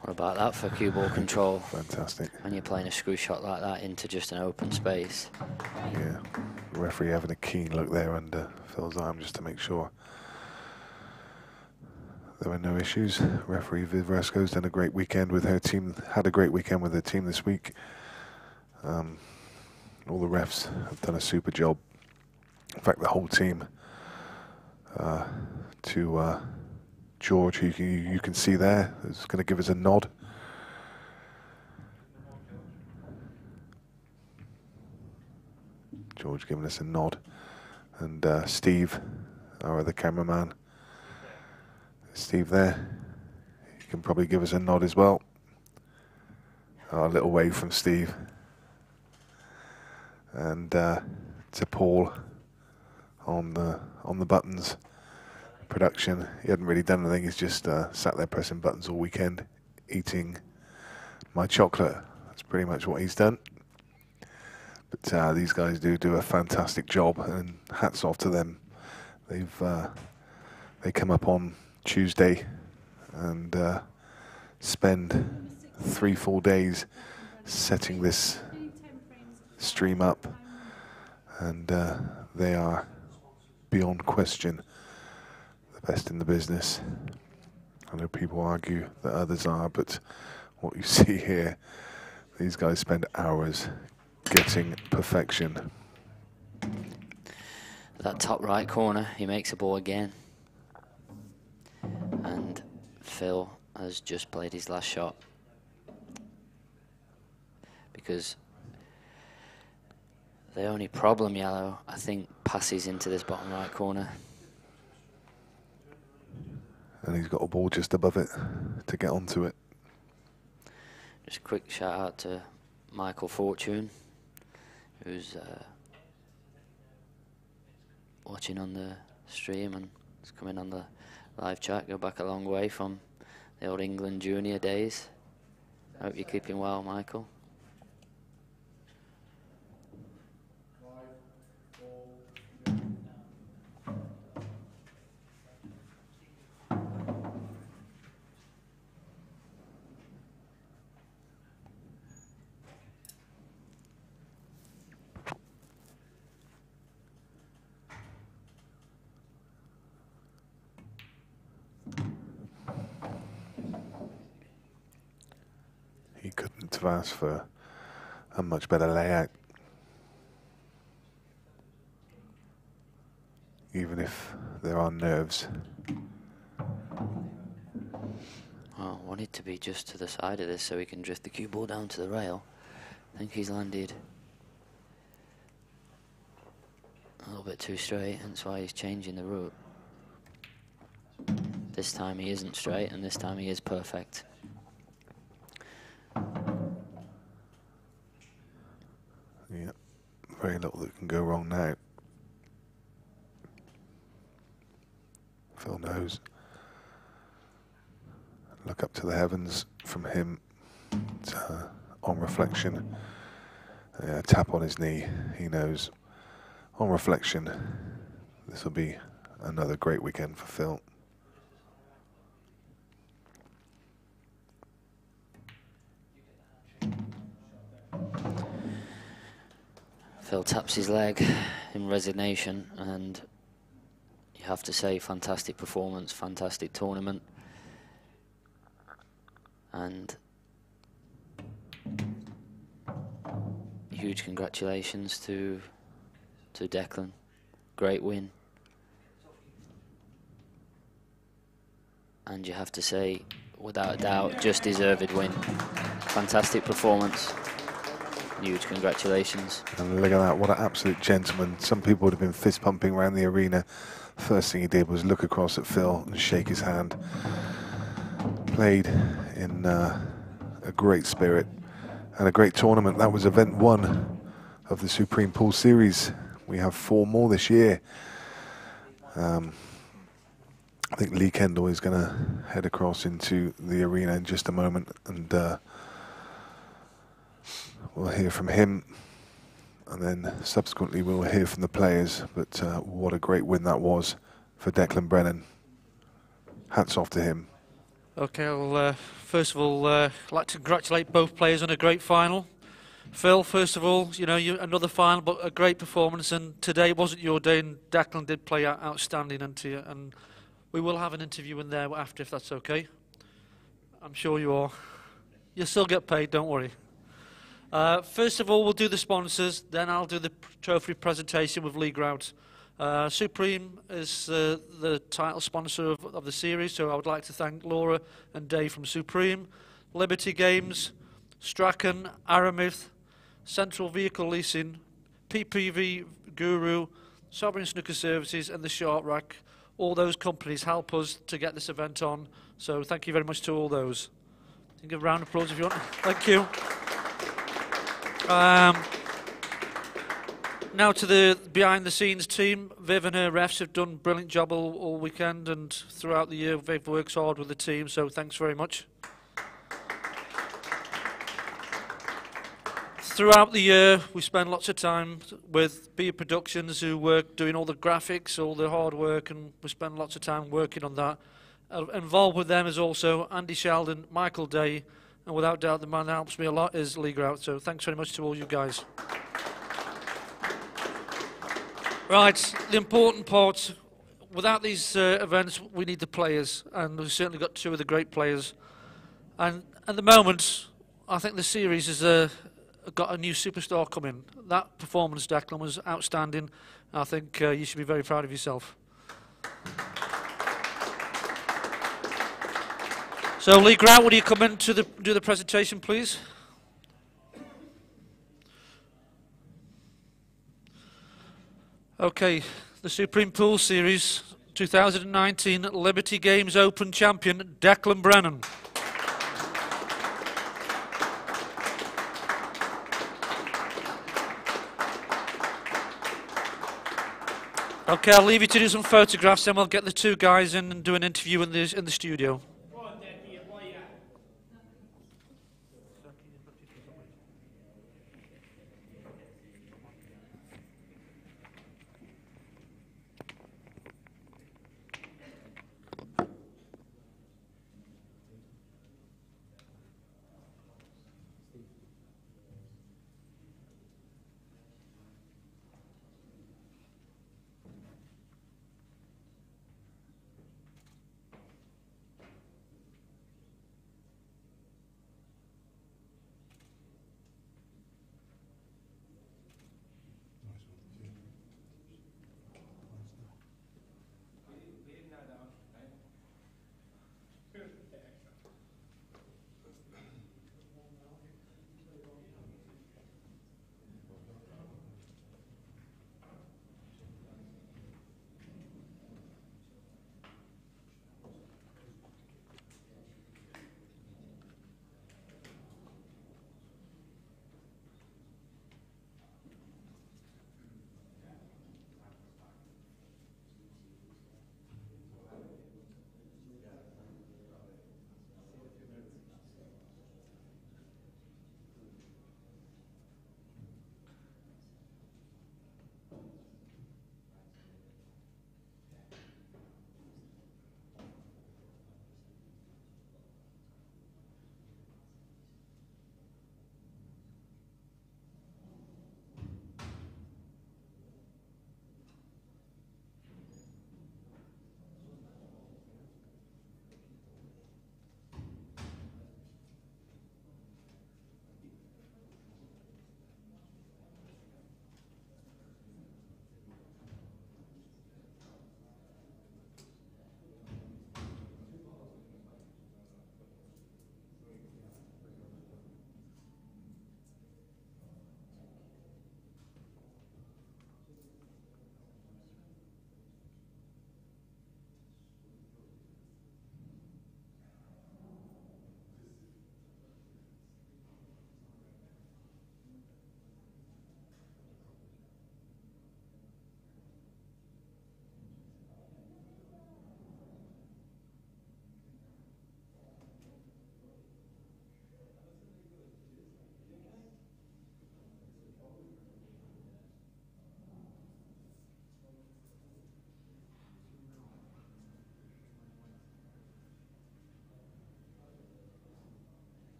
What about that for cue ball control? Fantastic. When you're playing a screw shot like that into just an open space. Yeah, the referee having a keen look there under Phil's arm just to make sure there were no issues. Referee Viv Resco's done a great weekend with her team, had a great weekend with her team this week. All the refs have done a super job. In fact, the whole team. To George, who you can see there, is going to give us a nod. George giving us a nod. And Steve, our other cameraman. Steve there. He can probably give us a nod as well. A little wave from Steve. And to Paul on the buttons. Production. He hadn't really done anything. He's just sat there pressing buttons all weekend, eating my chocolate. That's pretty much what he's done. But these guys do a fantastic job, and hats off to them. They come up on Tuesday and spend 3-4 days setting this stream up, and they are beyond question the best in the business. I know people argue that others are, but what you see here, these guys spend hours getting perfection. That top right corner, he makes a ball again. And Phil has just played his last shot. Because the only problem, Yellow, I think, passes into this bottom right corner. And he's got a ball just above it to get onto it. Just a quick shout out to Michael Fortune, who's watching on the stream and is coming on the live chat. Go back a long way from the old England junior days. I hope you're keeping well, Michael. He couldn't have asked for a much better layout. Even if there are nerves. Oh, I want it to be just to the side of this so he can drift the cue ball down to the rail. I think he's landed a little bit too straight, hence why he's changing the route. This time he isn't straight, and this time he is perfect. Yeah, very little that can go wrong now. Phil knows. Look up to the heavens from him. On reflection. Tap on his knee. He knows. On reflection, this will be another great weekend for Phil. Phil taps his leg in resignation, and you have to say, fantastic performance, fantastic tournament. And huge congratulations to Declan. Great win. And you have to say, without a doubt, just deserved win. Fantastic performance. Huge congratulations. And look at that, what an absolute gentleman. Some people would have been fist pumping around the arena. First thing he did was look across at Phil and shake his hand. Played in a great spirit and a great tournament. That was event 1 of the Supreme Pool Series. We have 4 more this year. I think Lee Kendall is going to head across into the arena in just a moment, and we'll hear from him, and then subsequently we'll hear from the players. But what a great win that was for Declan Brennan. Hats off to him. Okay, well, first of all, I'd like to congratulate both players on a great final. Phil, first of all, you know, another final, but a great performance, and today wasn't your day, and Declan did play outstanding, and we will have an interview in there after, if that's okay. I'm sure you are. You'll still get paid, don't worry. First of all, we'll do the sponsors, then I'll do the trophy presentation with League Route. Supreme is the title sponsor of the series, so I would like to thank Laura and Dave from Supreme, Liberty Games, Strachan, Aramith, Central Vehicle Leasing, PPV Guru, Sovereign Snooker Services and the Short Rack. All those companies help us to get this event on, so thank you very much to all those. Give a round of applause if you want. Thank you. Now to the behind-the-scenes team. Viv and her refs have done a brilliant job all weekend and throughout the year. They've worked hard with the team, so thanks very much. Throughout the year, we spend lots of time with Beer Productions, who work doing all the graphics, all the hard work, and we spend lots of time working on that. Involved with them is also Andy Sheldon, Michael Day, and without doubt the man that helps me a lot is League Route, so thanks very much to all you guys. Right, the important part, without these events we need the players, and we've certainly got two of the great players. And at the moment, I think the series has got a new superstar coming. That performance, Declan, was outstanding. I think you should be very proud of yourself. So, League Route, would you come in to do the presentation, please? Okay, the Supreme Pool Series 2019 Liberty Games Open champion, Declan Brennan. Okay, I'll leave you to do some photographs, then we'll get the two guys in and do an interview in the studio.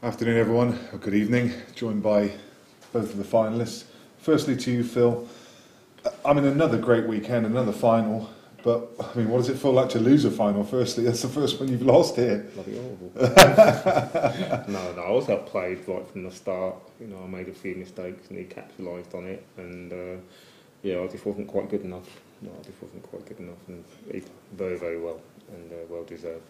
Afternoon, everyone. Or good evening. Joined by both of the finalists. Firstly, to you, Phil. I mean, another great weekend, another final. But I mean, what does it feel like to lose a final? Firstly, that's the first one you've lost here. Bloody horrible. No, I was outplayed right from the start. You know, I made a few mistakes and he capitalised on it. And yeah, I just wasn't quite good enough. No, I just wasn't quite good enough. And he played very, very well and well deserved.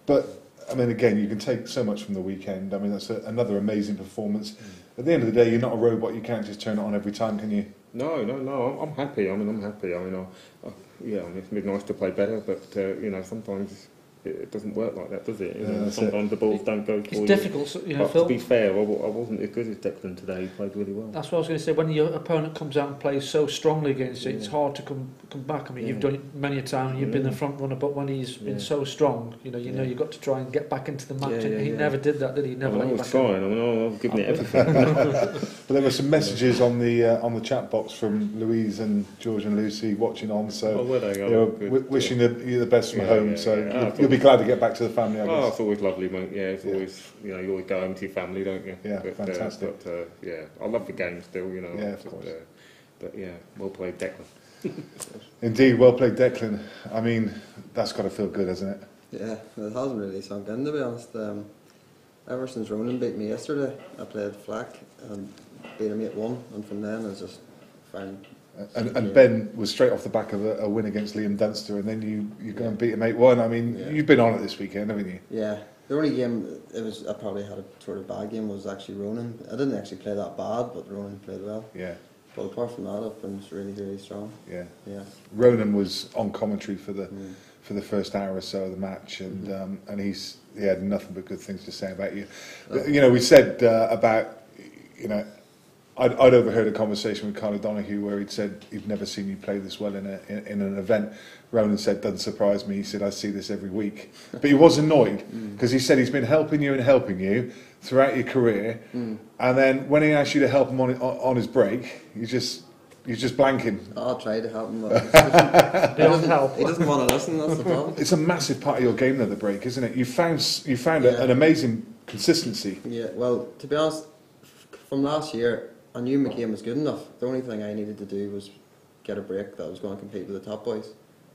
But I mean, again, you can take so much from the weekend. I mean, that's another amazing performance. At the end of the day, you're not a robot. You can't just turn it on every time, can you? No, I'm happy. I'm happy. Yeah, it'd be nice to play better, but you know, sometimes it doesn't work like that, does it? You know, sometimes the balls don't go for you. It's difficult, you know, but Phil. to be fair, I wasn't as good as Declan today. He played really well. That's what I was going to say. When your opponent comes out and plays so strongly against you, it's hard to come back. I mean, you've done it many a time and you've been the front runner, but when he's been so strong, you know you've got to try and get back into the match. And he never did that, did he? Never. I was trying. I mean, I've given it everything. But there were some messages on the chat box from Louise and George and Lucy watching on. So were they? you know, wishing you the best from home. So you'll be glad to get back to the family, I guess. Oh, it's always lovely, mate. Yeah, it's always, you know, you always go home to your family, don't you? Yeah, fantastic. Yeah, I love the game still, you know. Yeah, of course. But yeah, well played, Declan. Indeed, well played, Declan. I mean, that's got to feel good, hasn't it? Yeah, it hasn't really sunk in, to be honest. Ever since Ronan beat me yesterday, I played Flack and beat him 8-1, and from then I just found... And Ben was straight off the back of a win against Liam Dunster, and then you go and beat him 8-1. I mean, you've been on it this weekend, haven't you? Yeah. The only game I probably had a sort of bad game was actually Ronan. I didn't actually play that bad, but Ronan played well. Yeah. But apart from that, I've been really, really strong. Yeah. Yeah. Ronan was on commentary for the first hour or so of the match, and he had nothing but good things to say about you. You know, we said about, you know, I'd overheard a conversation with Carl O'Donoghue where he'd said he'd never seen you play this well in an event. Ronan said, "Doesn't surprise me." He said, "I see this every week." But he was annoyed because he said he's been helping you throughout your career, and then when he asked you to help him on his break, you just blanking. I'll try to help him. He doesn't want to listen. That's the problem. It's a massive part of your game, though, the break, isn't it? You found an amazing consistency. Yeah. Well, to be honest, from last year, I knew my game was good enough. The only thing I needed to do was get a break that was going to compete with the top boys.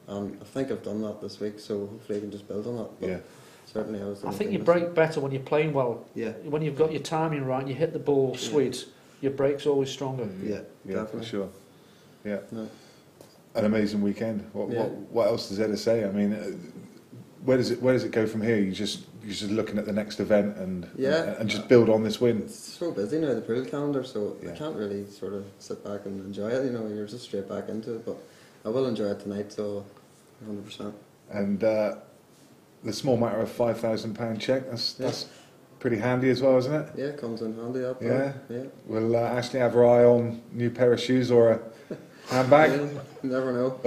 I think I've done that this week, so hopefully I can just build on that. But certainly I think you break better when you're playing well. Yeah. When you've got your timing right and you hit the ball sweet, your break's always stronger. Yeah, For definitely. sure. Yeah. No. An amazing weekend. What else is there to say? I mean, where does it go from here? You're just looking at the next event and just build on this win. It's so busy now, the pool calendar, so I can't really sort of sit back and enjoy it. You know, you're just straight back into it. But I will enjoy it tonight, so 100%. And the small matter of £5,000 cheque, that's pretty handy as well, isn't it? Yeah, it comes in handy. Yeah. Yeah. Will Ashley have her eye on a new pair of shoes or a handbag? Yeah, you never know.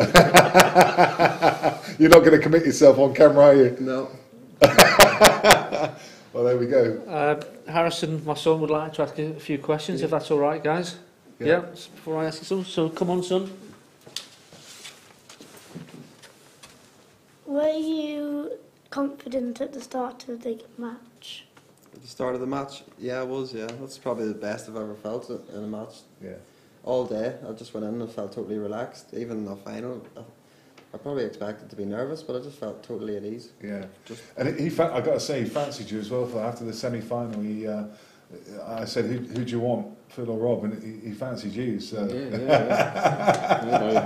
You're not going to commit yourself on camera, are you? No. Well, there we go. Harrison, my son, would like to ask you a few questions, if that's all right, guys. Yeah. Before I ask you some, so come on, son. Were you confident at the start of the match? At the start of the match, yeah, I was. Yeah, that's probably the best I've ever felt in a match. Yeah. All day, I just went in and felt totally relaxed. Even in the final, I probably expected to be nervous, but I just felt totally at ease. Yeah. And I got to say, he fancied you as well. After the semi-final, I said, "Who do you want, Phil or Rob?" And he fancied you. So.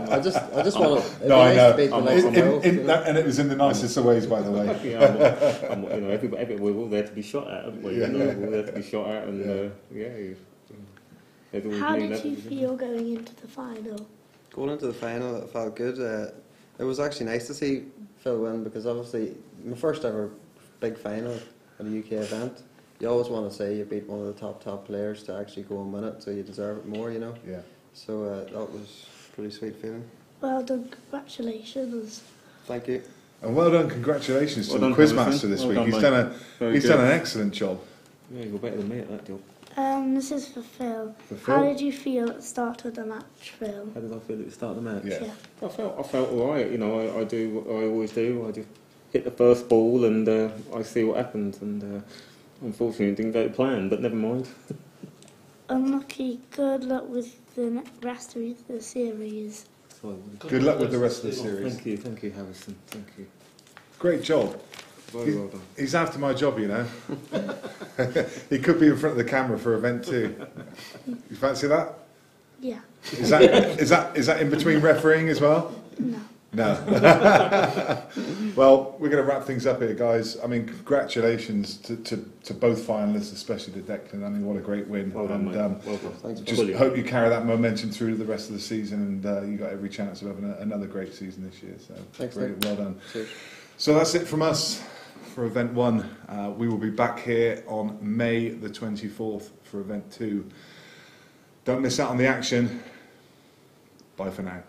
I just want to. No, I know. And it was in the nicest of ways, by the way. You know, everybody, we're all there to be shot at, aren't we? You know, we're all there to be shot at, and How did you feel going into the final? Going into the final, it felt good. It was actually nice to see Phil win because obviously my first ever big final at a UK event. You always want to say you beat one of the top players to actually go and win it, so you deserve it more, you know. Yeah. So that was a pretty sweet feeling. Well done, congratulations. Thank you. And well done, congratulations to the done, quizmaster this well week. done, He's done an excellent job. Yeah, you're better than me at that job. This is for Phil. For Phil? How did you feel at the start of the match, Phil? How did I feel at the start of the match? Yeah. I felt all right. You know, I do what I always do. I just hit the first ball and I see what happens. And Unfortunately, it didn't go to plan, but never mind. Unlucky. Good luck with the rest of the series. Good luck with the rest of the series. Thank you, Harrison. Thank you. Great job. Very well done. He's after my job, you know. He could be in front of the camera for event 2. You fancy that? Yeah. Is that in between refereeing as well? No. No. Well, we're going to wrap things up here, guys. I mean, congratulations to both finalists, especially to Declan. I mean, what a great win. Well done, mate. Well done. Thanks. Just hope you carry that momentum through the rest of the season, and you got every chance of having another great season this year. So, Thanks, brilliant. Well done. Cheers. So that's it from us for event 1. We will be back here on May the 24th for event 2. Don't miss out on the action. Bye for now.